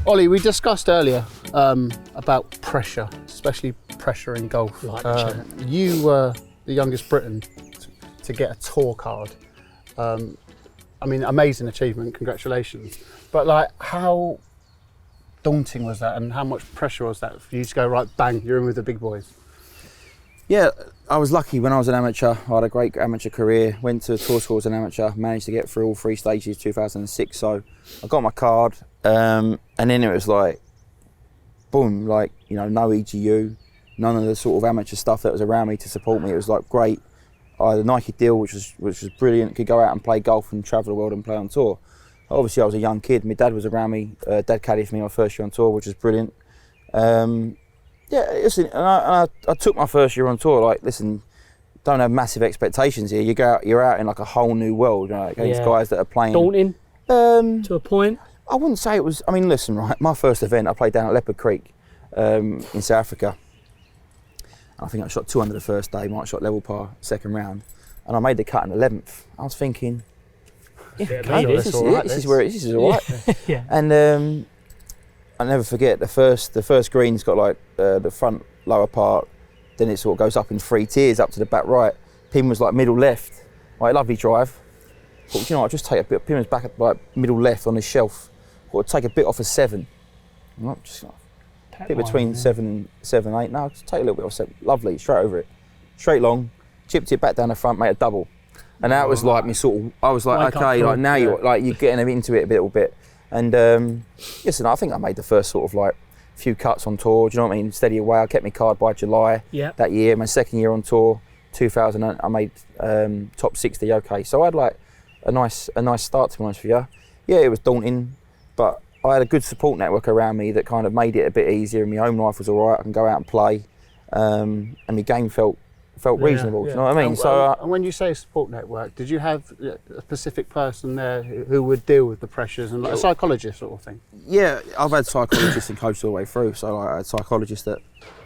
Ollie, we discussed earlier about pressure, especially pressure in golf. You were the youngest Briton to get a tour card. I mean, amazing achievement, congratulations. But like, how daunting was that, and how much pressure was that for you to go, right, bang, you're in with the big boys? Yeah, I was lucky when I was an amateur. I had a great amateur career, went to tour school as an amateur, managed to get through all 3 stages 2006. So I got my card, and then it was like, boom, like, you know, no EGU, none of the sort of amateur stuff that was around me to support me. It was like great. I had a Nike deal, which was brilliant. Could go out and play golf and travel the world and play on tour. Obviously, I was a young kid. My dad was around me. Dad caddied for me my first year on tour, which was brilliant. Yeah, listen, and I took my first year on tour. Like, listen, don't have massive expectations here. You're out in like a whole new world, you know, against guys that are playing. Daunting. To a point. I wouldn't say it was. I mean, listen, right. My first event, I played down at Leopard Creek in South Africa. I think I shot 200 the first day. Might have shot level par second round, and I made the cut in 11th. I was thinking, okay, this is all right. Yeah. And I'll never forget the first green's got like the front lower part. Then it sort of goes up in 3 tiers up to the back right. Pin was like middle left. Right, lovely drive. Thought, you know, I'll just take a bit. Pin was back at like middle left on the shelf. Thought I'd take a bit off a 7. Just a bit between 7 and 8. No, just take a little bit off 7. Lovely, straight over it. Straight long, chipped it back down the front, made a double. And that was like me sort of, I was like, okay, like now you're getting into it a little bit. And listen, I think I made the first sort of like few cuts on tour, do you know what I mean? Steady away. I kept my card by July that year. My second year on tour, 2000, I made top 60. Okay, so I had like a nice start, to be honest with you. Yeah, it was daunting, but I had a good support network around me that kind of made it a bit easier. My home life was all right. I can go out and play, and my game felt reasonable. Do you know what I mean? And when you say support network, did you have a specific person there who would deal with the pressures and like a psychologist sort of thing? Yeah, I've had psychologists and coached all the way through. So I had psychologists at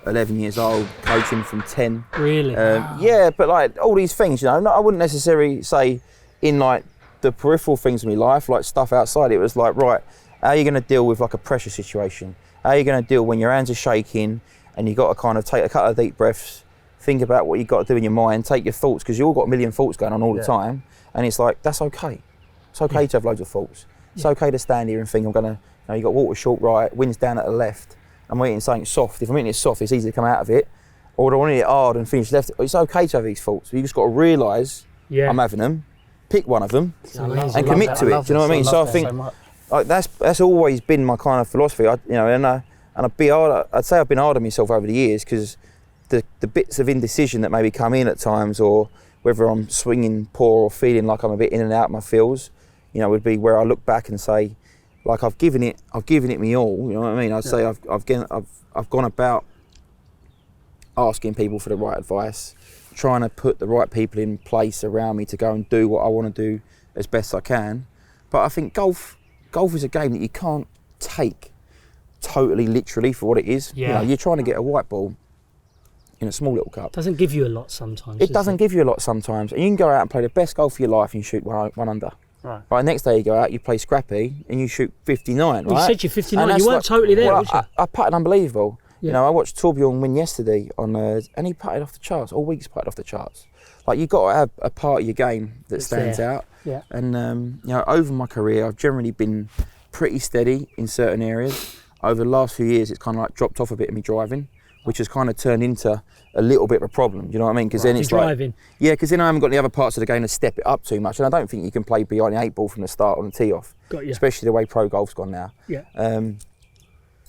11 years old, coaching from 10. Really? Yeah, but like all these things, you know, I wouldn't necessarily say in like the peripheral things of my life, like stuff outside. It was like, right, how are you going to deal with like a pressure situation? How are you going to deal when your hands are shaking and you got to kind of take a couple of deep breaths? Think about what you've got to do in your mind, take your thoughts, because you've all got a million thoughts going on all the time, and it's like, that's okay. It's okay to have loads of thoughts. It's okay to stand here and think, I'm going to, you know, you've got water short right, wind's down at the left, I'm eating something soft. If I'm eating it soft, it's easy to come out of it, or do I want to eat it hard and finish left? It's okay to have these thoughts. You just got to realise I'm having them, pick one of them, and commit to it. Do you know what I mean? So I think like, that's always been my kind of philosophy. I'd say I've been hard on myself over the years, because the bits of indecision that maybe come in at times, or whether I'm swinging poor or feeling like I'm a bit in and out of my feels, you know, would be where I look back and say, like, I've given it me all. You know what I mean? I'd say I've gone about asking people for the right advice, trying to put the right people in place around me to go and do what I want to do as best I can. But I think golf is a game that you can't take totally literally for what it is. Yeah. You know, you're trying to get a white ball in a small little cup. Doesn't give you a lot sometimes. It doesn't give you a lot sometimes. And you can go out and play the best golf of your life and you shoot one under. Right. Next day you go out, you play scrappy and you shoot 59, right? You said you're 59, you weren't totally there, was you? I putted unbelievable. Yeah. You know, I watched Torbjorn win yesterday and he putted off the charts. All week's putted off the charts. Like, you've got to have a part of your game that stands out. Yeah. And, you know, over my career, I've generally been pretty steady in certain areas. Over the last few years, it's kind of like dropped off a bit of me driving, which has kind of turned into a little bit of a problem. Do you know what I mean? Because then it's driving. Yeah, because then I haven't got the other parts of the game to step it up too much, and I don't think you can play behind the 8 ball from the start on the tee off. Got you. Especially the way pro golf's gone now. Yeah.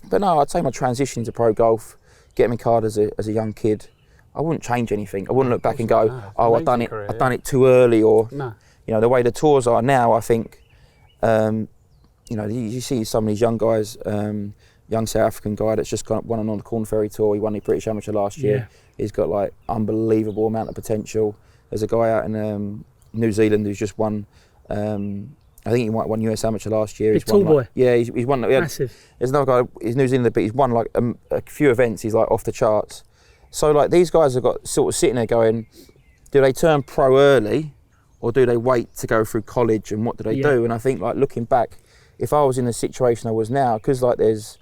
But no, I'd say my transition into pro golf, getting my card as a young kid, I wouldn't change anything. I wouldn't look back and go, I've done it too early, or you know, the way the tours are now. I think, you know, you see some of these young guys. Young South African guy that's just won on the Corn Ferry Tour. He won the British Amateur last year. He's got like unbelievable amount of potential. There's a guy out in New Zealand who's just won. I think he won US Amateur last year. Big tall boy. Yeah, he's won. Massive. There's another guy. He's New Zealand, but he's won like a few events. He's like off the charts. So like these guys have got sort of sitting there going, do they turn pro early, or do they wait to go through college, and what do they do? And I think, like, looking back, if I was in the situation I was now, because like there's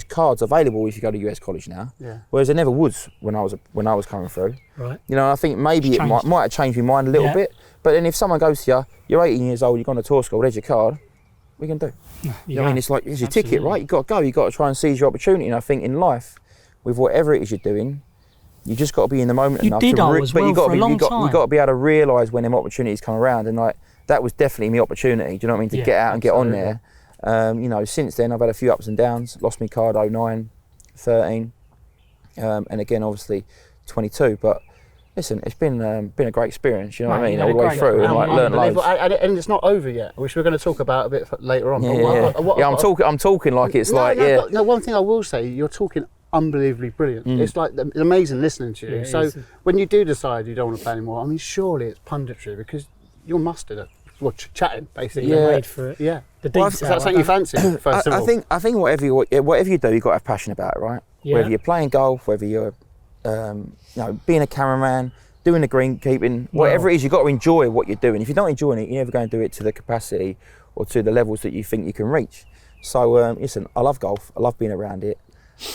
cards available if you go to US college now, whereas there never was when I was coming through. Right. You know, I think maybe it might have changed my mind a little bit. But then if someone goes to you, you're 18 years old, you've gone to tour school, there's your card, we can do. You know what I mean? It's like, it's your ticket, right? You've got to go. You've got to try and seize your opportunity. And I think in life, with whatever it is you're doing, you just got to be in the moment enough. You've got to be able to realise when them opportunities come around, and like that was definitely my opportunity. Do you know what I mean? To get out and get on there. You know, since then I've had a few ups and downs. Lost my card 09, 13, and again obviously 22. But listen, it's been a great experience. You know what I mean? All the way through, and like learned loads. And it's not over yet, which we're going to talk about a bit later on. I'm talking like it's No, one thing I will say, you're talking unbelievably brilliant. It's like it's amazing listening to you. Yeah, so when you do decide you don't want to play anymore, I mean, surely it's punditry because you're mustard at chatting basically. Yeah. You're made for it. Yeah. The Well, detail. Is that something you fancy? First of all, I think whatever you do, you've got to have passion about it, right? Yeah. Whether you're playing golf, whether you're being a cameraman, doing the greenkeeping, whatever it is, you've got to enjoy what you're doing. If you're not enjoying it, you're never going to do it to the capacity or to the levels that you think you can reach. So listen, I love golf. I love being around it.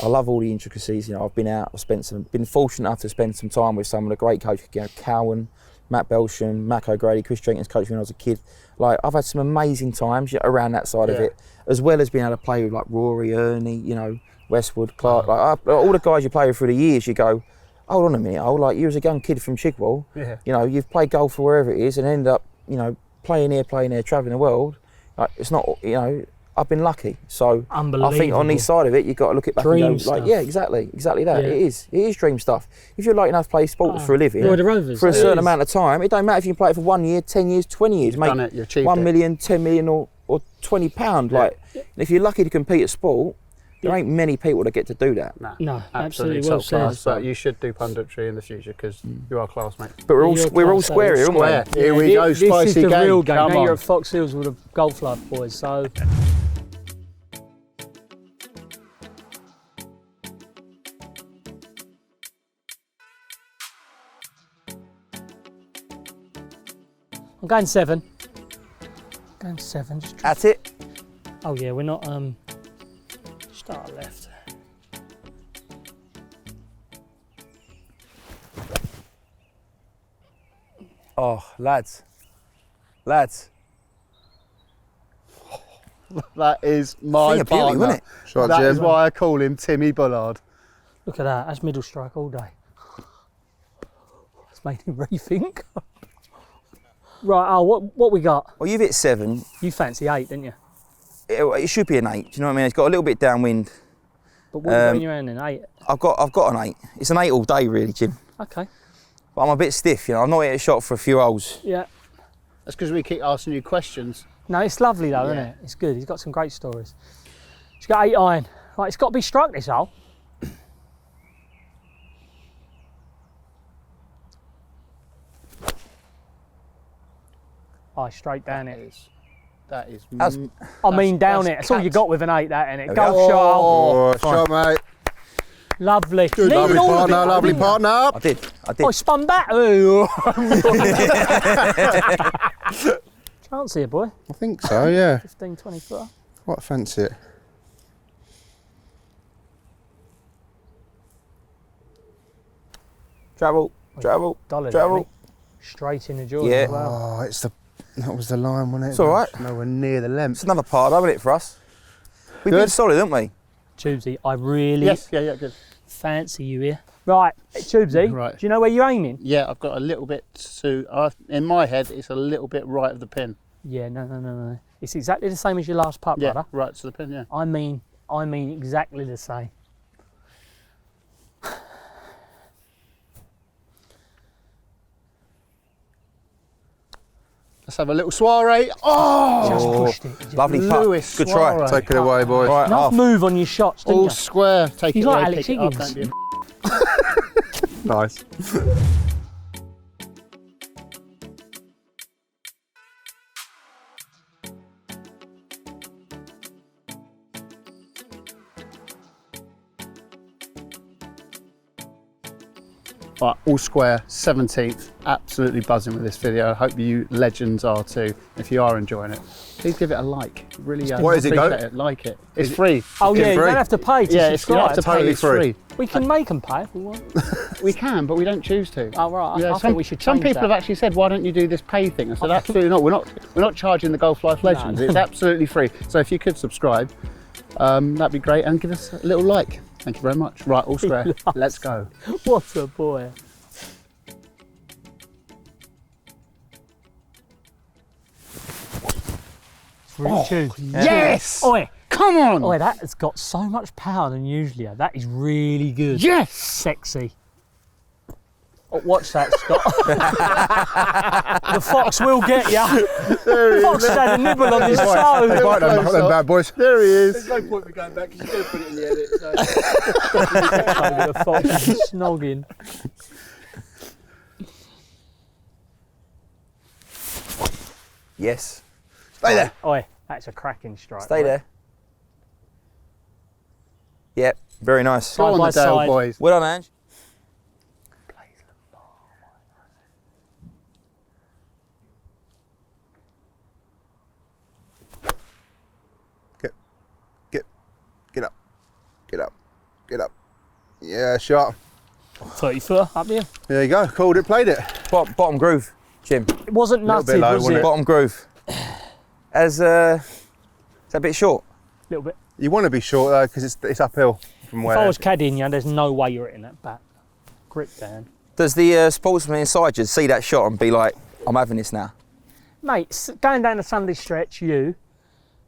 I love all the intricacies. You know, I've been out. Been fortunate enough to spend some time with some of the great coaches. You know, Cowan, Matt Belsham, Mac O'Grady, Chris Jenkins coached me when I was a kid. Like, I've had some amazing times around that side of it, as well as being able to play with like Rory, Ernie, you know, Westwood, Clark. Like all the guys you play with through the years, you go, hold on a minute, like you as a young kid from Chigwell, you know, you've played golf for wherever it is and end up, you know, playing here, travelling the world. Like, it's not, you know, I've been lucky. So I think on this side of it, you've got to look at back Dream and go, stuff. like, yeah, exactly that. Yeah. It is dream stuff. If you're lucky enough to play sport for a living, Roy the Rovers, for a it certain is. amount of time, it don't matter if you can play it for 1 year, 10 years, 20 years, You've mate. done it, you've achieved 1 it. million, 10 million or £20. Like, if you're lucky to compete at sport, there ain't many people that get to do that. No, absolutely well top class. said. But you should do punditry in the future because you are class, mate. But we're all class, square here, Square. aren't we? Here we go, This spicy is the game. real game. Come Now on. you're at Fox Hills with the Golf Life boys, so. I'm going 7. Just That's it. oh yeah, we're not start left. Oh, lads. That is my Thing of beauty, partner. wasn't it? Shot, That Jim. is why I call him Timmy Bullard. Look at that, that's middle strike all day. It's made him rethink. Right, what we got? Well, you've hit 7. You fancy 8, didn't you? It should be an 8. Do you know what I mean? It's got a little bit downwind. But what have you got in your hand then? 8? I've got an 8. It's an 8 all day, really, Jim. Okay. But I'm a bit stiff, you know. I've not hit a shot for a few holes. Yeah. That's because we keep asking you questions. No, it's lovely though, isn't it? It's good. He's got some great stories. He's got 8 iron. Right, it's got to be struck this hole. Oh, straight down it. That is. That's- I mean down that's it. That's all you capped. got with an 8, that, innit? There we Golf go. shot. Oh, shot, mate. Lovely. Good, Needed lovely all of partner, it, lovely didn't you? partner. I did. Oh, he spun back. Oh. Chance here, boy. I think so, yeah. 15, 20 footer. Quite fancy it. Travel. Dollar. Travel. Straight in the jaw Yeah. as well. Oh, that was the line, wasn't it? It's all right. Nowhere near the length. It's another part, isn't it, for us? We've been Good. solid, haven't we? Tubesy, I really Yes, yeah, good. fancy you here. Right, Tubesy, Right. do you know where you're aiming? Yeah, I've got a little bit in my head, it's a little bit right of the pin. Yeah, no. It's exactly the same as your last putt, Yeah, brother. right to the pin, yeah. I mean exactly the same. Let's have a little soiree. Oh! Just pushed it. Just Lovely Lewis putt. Good try. Suarez. Take it away, boys. Right, enough half. move on your shots, didn't All you? square. Take He's it like away, Alex pick it up, Higgins. don't you? Nice. Right, all square, 17th. Absolutely buzzing with this video. I hope you legends are too. If you are enjoying it, please give it a like. Really, What is it, appreciate Goat? it. Like it. It's free. Oh yeah, It's you free. don't have to pay to Yeah, it's you don't subscribe. have to pay. Totally It's free. free. We can make them pay if we want. We can, but we don't choose to. Oh right, Yeah, I thought we should some change people that. have actually said, "Why don't you do this pay thing?" I said, "Absolutely not. We're not charging the Golf Life Legends. No. It's absolutely free. So if you could subscribe, that'd be great, and give us a little like. Thank you very much. Right, all square. Let's go. What a boy. Richard. Yes. Oi, Come on. oi, that has got so much power than usually. That is really good. Yes. Sexy. Watch that, Scott. The fox will get ya. There he Fox is. has had a nibble on his toe. Right, them bad boys. There he is. There's no point in going back because you're going to put it in the edit. So. The fox is snogging. Yes. Stay there. Oi, that's a cracking strike. Stay there. Yep, very nice. Go on by the Dale side. boys. Well done, Ange. Get up. Get up. Get up. Yeah, shot. 30 footer up here. There you go. Called it, played it. Bottom groove, Jim. It wasn't Little bit nutted, low, was wasn't it? it? Bottom groove. Is that a bit short? A little bit. You want to be short though because it's uphill from If where. I was caddying you, there's no way you're hitting that bat. Grip down. Does the sportsman inside you see that shot and be like, I'm having this now? Mate, going down the Sunday stretch,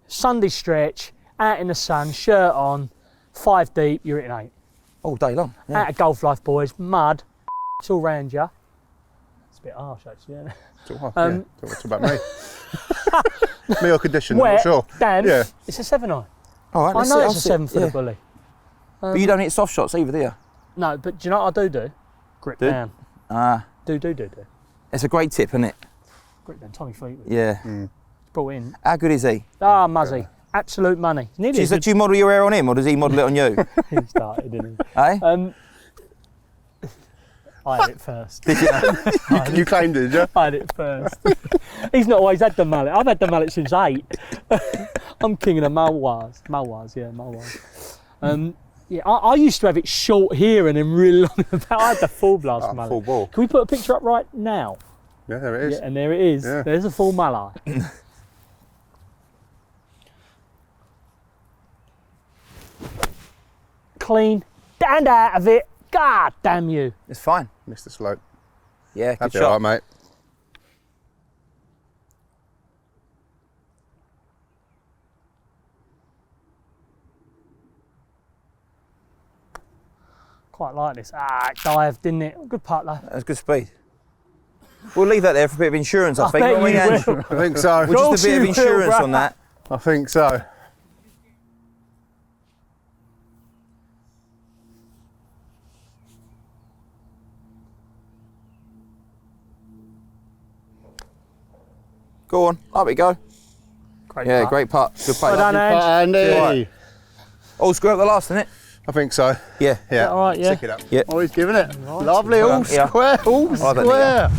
Sunday stretch, out in the sun, shirt on, 5 deep, you're hitting 8. All day long. Yeah. Out of golf life, boys, mud, it's all round you. It's a bit harsh, actually, isn't it? Talk about me. Me or condition, I'm Wet, not sure. damp, Yeah. it's a 7-9. All right, I let's know see, it's I'll a see. 7 for Yeah. the bully. But you don't hit soft shots either, do you? No, but do you know what I do? Grip Do? down. Ah, Do. it's a great tip, isn't it? Grip down, Tommy Fleetwood. Yeah. Brought in. How good is he? Ah, Muzzy. Absolute money. Nearly Do you model your hair on him or does he model it on you? he started, didn't he? Eh? I had it first. Did you? You claimed it, did you? I had it first. He's not always had the mullet. I've had the mullet since 8. I'm king of the Malwars. Yeah, I used to have it short here and then really long in the back. I had the full blast mullet. Full ball. Can we put a picture up right now? Yeah, there it is. Yeah, and there it is. Yeah. There's a full mullet. Clean. And out of it. God damn you. It's fine. Missed the slope. Yeah, good That'd be shot. all right, mate. Quite like this. It dived, didn't it? Good putt though. That was good speed. We'll leave that there for a bit of insurance, I I think. bet won't we, you Ange? will. I think so. Well, just a bit of Course you will, insurance bruh. on that. I think so. Go on, up we go. Great Yeah, putt. great putt. Good play. Well done, Ange. Andy. Right. All screw up the last, isn't it? I think so. Yeah. Yeah. All right, yeah. Stick it up. Yeah. Oh, he's giving it. Lovely, all Yeah. square, all I don't think square.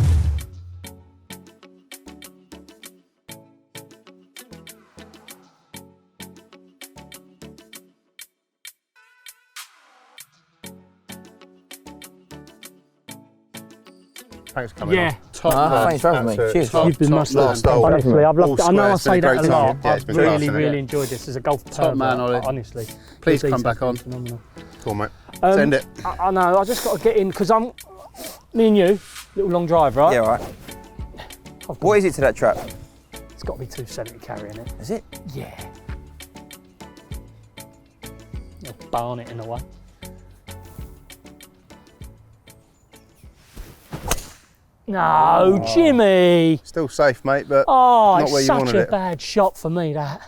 Thanks for coming Yeah. on. Top Ah, thanks for having me. Absolute Cheers. top, You've been top, must last have. hole. Honestly, I've loved it. I All know I square, it's say been a that a great lot. time. Yeah, it's I've been class, really, hasn't it? really enjoyed this. As a golf Top man, pervert, Ollie. honestly. Please This come season's back been on. phenomenal. Cool, mate. Um, Send it. I know. I just got to get in because I'm. Me and you, little long drive, right? Yeah, all right. What is it to that trap? It's got to be 270 carrying it. Is it? Yeah. You'll barn it in a way. No, Jimmy. Still safe, mate, but Oh, not where it's you such wanted a it. bad shot for me, that.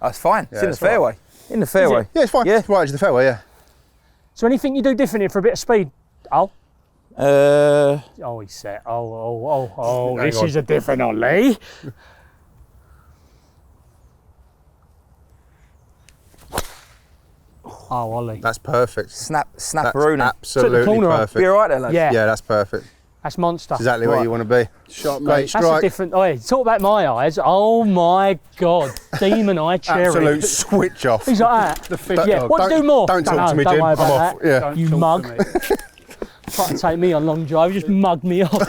That's fine. Yeah, It's in the it's all right. fairway. In the fairway. yeah, it's fine. Yeah. It's right edge of the fairway, yeah. So anything you do different here for a bit of speed? Oh. Uh, Oh, he's set. Oh, Hang this on. is a different Ollie. Oh, Ollie. That's perfect. That's snapperooner. absolutely corner on. perfect. Be all right there, lads. Yeah, Yeah, that's perfect. that's monster. Exactly where Right. you want to be. Shot, Great mate. That's a strike. different. Oh, talk about my eyes. Oh my God, demon eye cherry. Absolute switch off. He's like that. The fish Don't- Yeah, dog. what do more? Don't talk know, to me, don't Jim. worry I'm about off. that. Yeah. Don't You talk to mug. me. Try to take me on long drive, just mugged me off.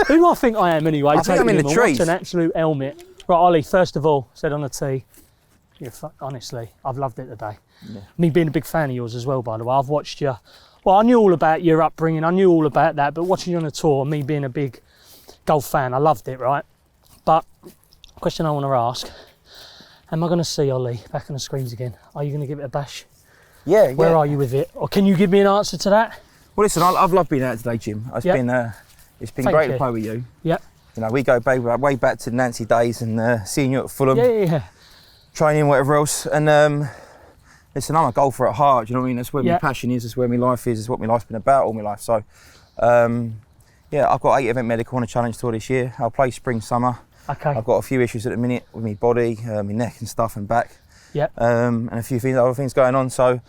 Who do I think I am anyway? I think I'm in the What's trees. an absolute helmet. Right, Ollie, first of all, said on the tee, honestly, I've loved it today. Yeah. Me being a big fan of yours as well, by the way. I've watched you. Well, I knew all about your upbringing, I knew all about that, but watching you on the tour, me being a big golf fan, I loved it, right? But, question I want to ask, am I going to see Ollie back on the screens again? Are you going to give it a bash? Yeah, yeah. Where are you with it? Or can you give me an answer to that? Well, listen, I've loved being out today, Jim. It's been Thank great you. to play with you. Yep. You know, we go way back to the Nancy days and seeing you at Fulham, Yeah. training, whatever else. And listen, I'm a golfer at heart. Do you know what I mean? That's where my passion is. That's where my life is. It's what my life's been about all my life. So, yeah, I've got 8 event medical on a challenge tour this year. I'll play spring, summer. Okay. I've got a few issues at the minute with my body, my neck and stuff and back. Yep. And a few other things going on. So,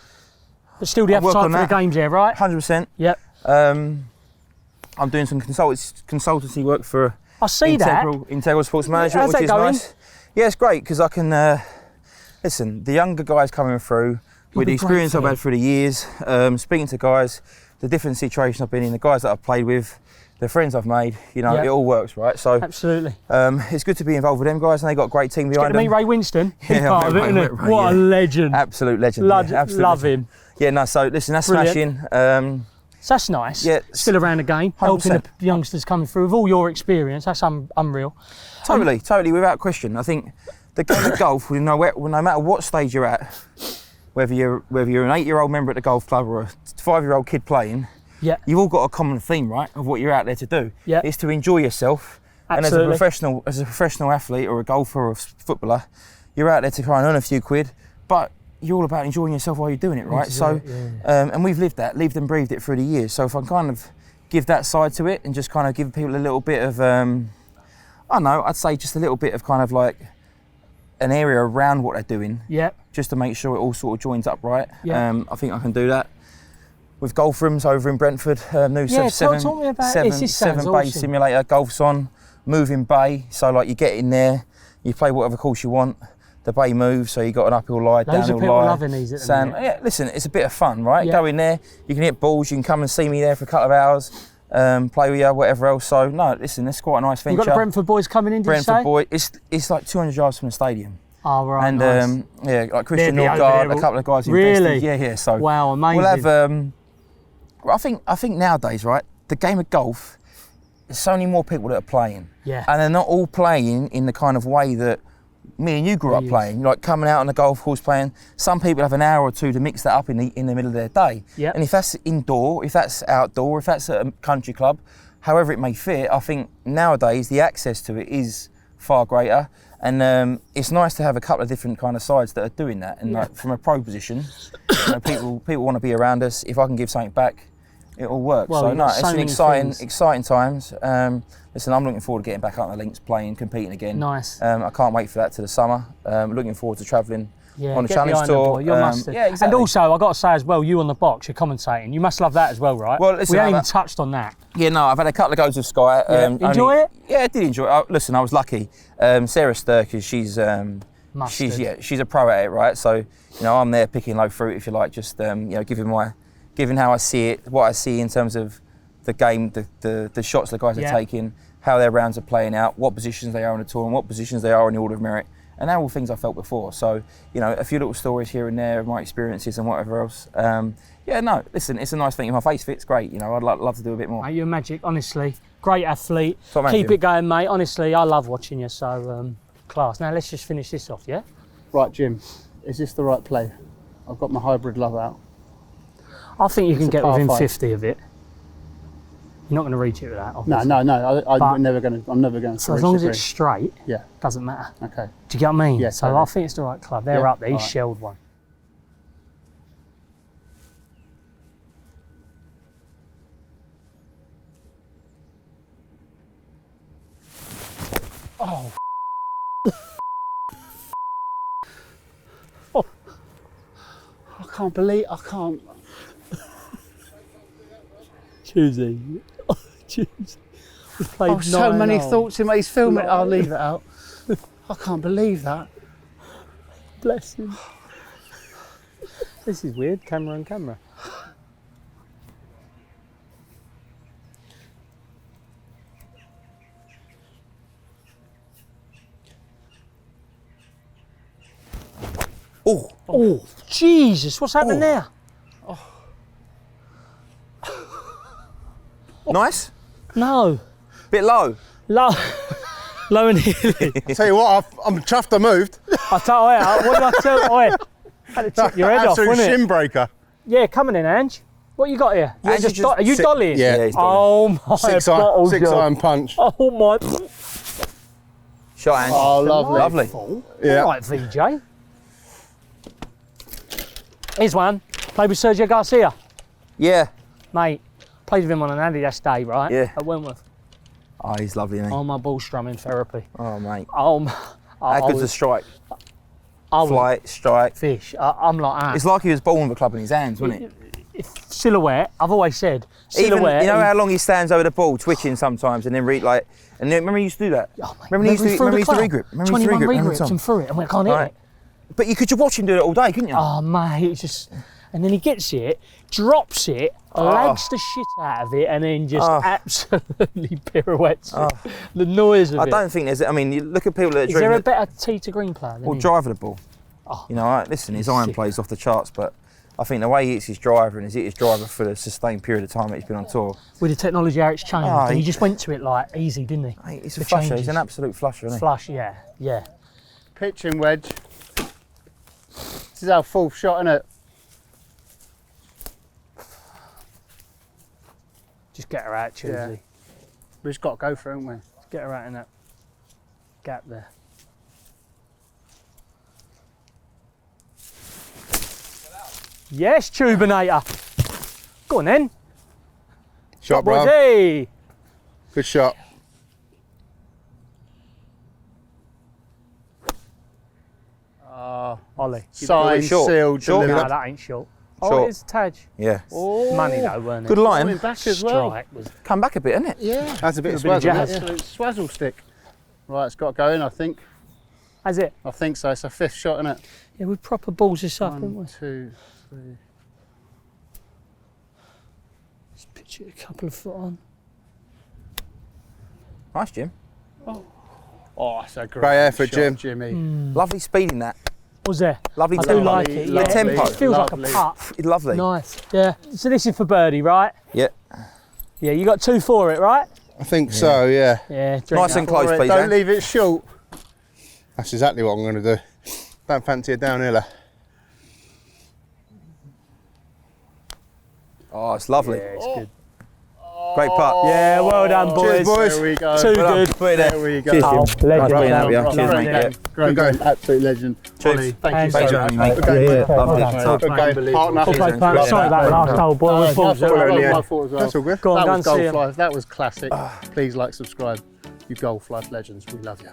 But still the I'll work appetite on for the that. games there, right? 100%. Yep. I'm doing some consultancy work for I see that. Integral Sports Management, How's which that is going? nice. Yeah, it's great because I can listen. The younger guys coming through with the be great experience for I've them. had through the years, speaking to guys, the different situations I've been in, the guys that I've played with, the friends I've made. You know, Yeah. it all works, right? So Absolutely. it's good to be involved with them guys, and they got a great team Get behind to meet them. Ray Winston. He's Yeah, part of it, Ray, isn't it? Ray, What a yeah. legend. Absolute legend. Yeah, absolute Love legend. him. Yeah, no. So listen, that's Brilliant. smashing. So that's nice. Yeah. Still around the game, helping 100%. the youngsters coming through with all your experience. That's unreal. Totally, without question. I think the game of golf, no matter what stage you're at, whether you're an 8-year-old member at the golf club or a 5-year-old kid playing, Yeah. you've all got a common theme, right? Of what you're out there to do. Yeah. It's to enjoy yourself. Absolutely. And as a professional athlete or a golfer or a footballer, you're out there to try and earn a few quid, but you're all about enjoying yourself while you're doing it, right? So, and we've lived and breathed it through the years. So if I kind of give that side to it and just kind of give people a little bit of, I don't know, I'd say just a little bit of kind of like an area around what they're doing, Yeah. just to make sure it all sort of joins up right. Yeah. I think I can do that. With golf rooms over in Brentford, new Yeah, seven talk me about this. This sounds bay awesome. simulator, golf's on, moving bay. So like you get in there, you play whatever course you want. The bay moves, so you got an uphill lie, Loads of downhill people lie. loving these at the sand. minute. Yeah, listen, it's a bit of fun, right? Yeah. Go in there, you can hit balls, you can come and see me there for a couple of hours, play with you, whatever else. So no, listen, it's quite a nice venture. You've got the Brentford boys coming in, did you say? Brentford boy, it's like 200 yards from the stadium. Oh, right, And nice. yeah, like Christian They'll be over Norgard, there. a couple of guys Really? invested. Yeah. So Wow, amazing. we'll have. I think nowadays, right, the game of golf, there's so many more people that are playing. Yeah. And they're not all playing in the kind of way that me and you grew up Yes. playing, like coming out on the golf course playing. Some people have an hour or two to mix that up in the middle of their day. Yep. And if that's indoor, if that's outdoor, if that's at a country club, however it may fit, I think nowadays the access to it is far greater. And it's nice to have a couple of different kind of sides that are doing that. And like from a pro position, you know, people want to be around us. If I can give something back, it will work. Well, So you've no, got it's so an many things. exciting times. Listen, I'm looking forward to getting back out on the links, playing, competing again. Nice. I can't wait for that to the summer. Looking fororward to travelling Yeah, on a get challenge behind them, tour. boy. You're mustard. Yeah, exactly. And also, I've got to say as well, you on the box, you're commentating. You must love that as well, right? Well, listen, we haven't I've- even touched on that. Yeah, no, I've had a couple of goes with Sky. Enjoy it? Yeah, I did enjoy it. Listen, I was lucky. Sarah Sturkers, she's Mustard. she's a pro at it, right? So you know, I'm there picking low fruit, if you like, just you know, giving how I see it, what I see in terms of the game, the shots the guys Yeah. are taking, how their rounds are playing out, what positions they are on the tour, and what positions they are in the order of merit. And they're all things I felt before. So, you know, a few little stories here and there of my experiences and whatever else. Yeah, no, listen, it's a nice thing. If my face fits, great. You know, I'd love to do a bit more. Mate, you're magic, honestly. Great athlete. Top man, Keep Jim. it going, mate. Honestly, I love watching you, so class. Now, let's just finish this off, yeah? Right, Jim, is this the right play? I've got my hybrid love out. I think you can a get par within 5. 50 of it. You're not going to reach it with that, No, obviously. I'm But- never going to. I'm never going to. So as long as it's straight, Yeah. doesn't matter. Okay. Do you get what I mean? Yeah, So totally. I think it's the right club. They're Yeah, up there. He's alright. shelled one. Oh. I can't believe. I can't. Choosy. Choosy. Oh, so many thoughts in my. He's filming. I'll leave it out. I can't believe that. Bless him. This is weird. Camera on camera. Oh, Oh, Jesus. What's happening there? nice. No. Bit low. Low. Low and hilly. Tell you what, I'm chuffed I moved. I tell you, what did I tell you? Had to chip your head off, Absolute wasn't it? shin breaker. Yeah, come on in, Ange. What you got here? You're Ange just just are you sit- dollying? yeah. he's dollying. Oh my Six bottle iron punch. Oh my. Shot, Ange. Oh, lovely. Lovely. Yeah. All right, VJ. Here's one. Played with Sergio Garcia, Yeah. mate. Played with him on an Adidas day, right? Yeah. At Wentworth. Oh, he's lovely, isn't he? Oh, my ball strumming therapy. Oh, mate. Oh, How good's a strike? I was Flight, strike. fish. I'm like that. It's like he was born with a club in his hands, wasn't it? Silhouette. I've always said Even, silhouette. you know how long he stands over the ball, twitching sometimes, and then and then remember he used to do that. Oh, mate, remember he used to through the regrip. club. Remember he used to 21 regrip. Remember regrips Tom? and through it, and we can't hit Right. it. But you could watch him do it all day, couldn't you? Oh, mate, it's just. And then he gets it, drops it, lags the shit out of it, and then just absolutely pirouettes it. The noise of I it. don't think there's. I mean, you look at people that are Is there a dreaming. better tee to green player than Or him? driver the ball. Oh, You know, listen, his iron sick. play's off the charts, but I think the way he hits his driver and he's hit his driver for a sustained period of time that he's been on tour. With the technology how it's changed, Oh, and he he- just went to it like easy, didn't he? Mate, he's a The flusher. changes. He's an absolute flusher, isn't he? Flush, yeah, yeah. Pitching wedge. This is our fourth shot, isn't it? Just get her out, Tuesday. Yeah. We just got to go for it, haven't we? Just get her out in that gap there. Yes, Tubinator. Go on then. Shot, bro. Hey. Good shot. Ollie. Signed, short. sealed, Short. No, delivered. that ain't short. Oh, Short. it's Taj. Yeah. Money though, weren't it? Good line. Coming back as well. Strike was. Come back a bit, isn't it? Yeah. That's a bit of bit of swazzle. jazz. Absolute swazzle stick. Right, it's got to go in, I think. Has it? I think so. It's a fifth shot, isn't it? Yeah, we proper balls this up, didn't we? 1, 2, 3. Just pitch it a couple of foot on. Nice, Jim. Oh, that's a great, Great effort, shot, Jim. Jimmy. Lovely speed in that. Was there? Lovely I do tempo. like it. Lovely, Yeah, tempo. It feels lovely. like a putt. Lovely. Nice. Yeah. So this is for birdie, right? Yeah. Yeah. You got 2 for it, right? I think so, yeah. Yeah. Drink Nice that. and close, Alright, please, don't Ange. leave it short. That's exactly what I'm going to do. Don't fancy a downhiller. Oh, it's lovely. Yeah, it's good. Great putt. Yeah, well done, boys. Cheers, boys. There we go. Too Well done. good. Put it there. There we go. Cheers, Jim. Oh, Nice legend. playing out with you. Well Cheers, done. mate. Yeah. Great game. Absolute legend. Cheers. Ollie, thank you Thanks. so Thanks, much. mate. Good game, Yeah, mate. lovely. Good game. Unbelievable. Partner. Well played, Cheers, pal. Ange. Sorry about the last hole, boy. No, We're it's full, my fault, so- that was yeah. my fault as well. That's all good. Go on, That go was and see Golf him. Life. That was classic. Please like, subscribe. You Golf Life legends. We love you.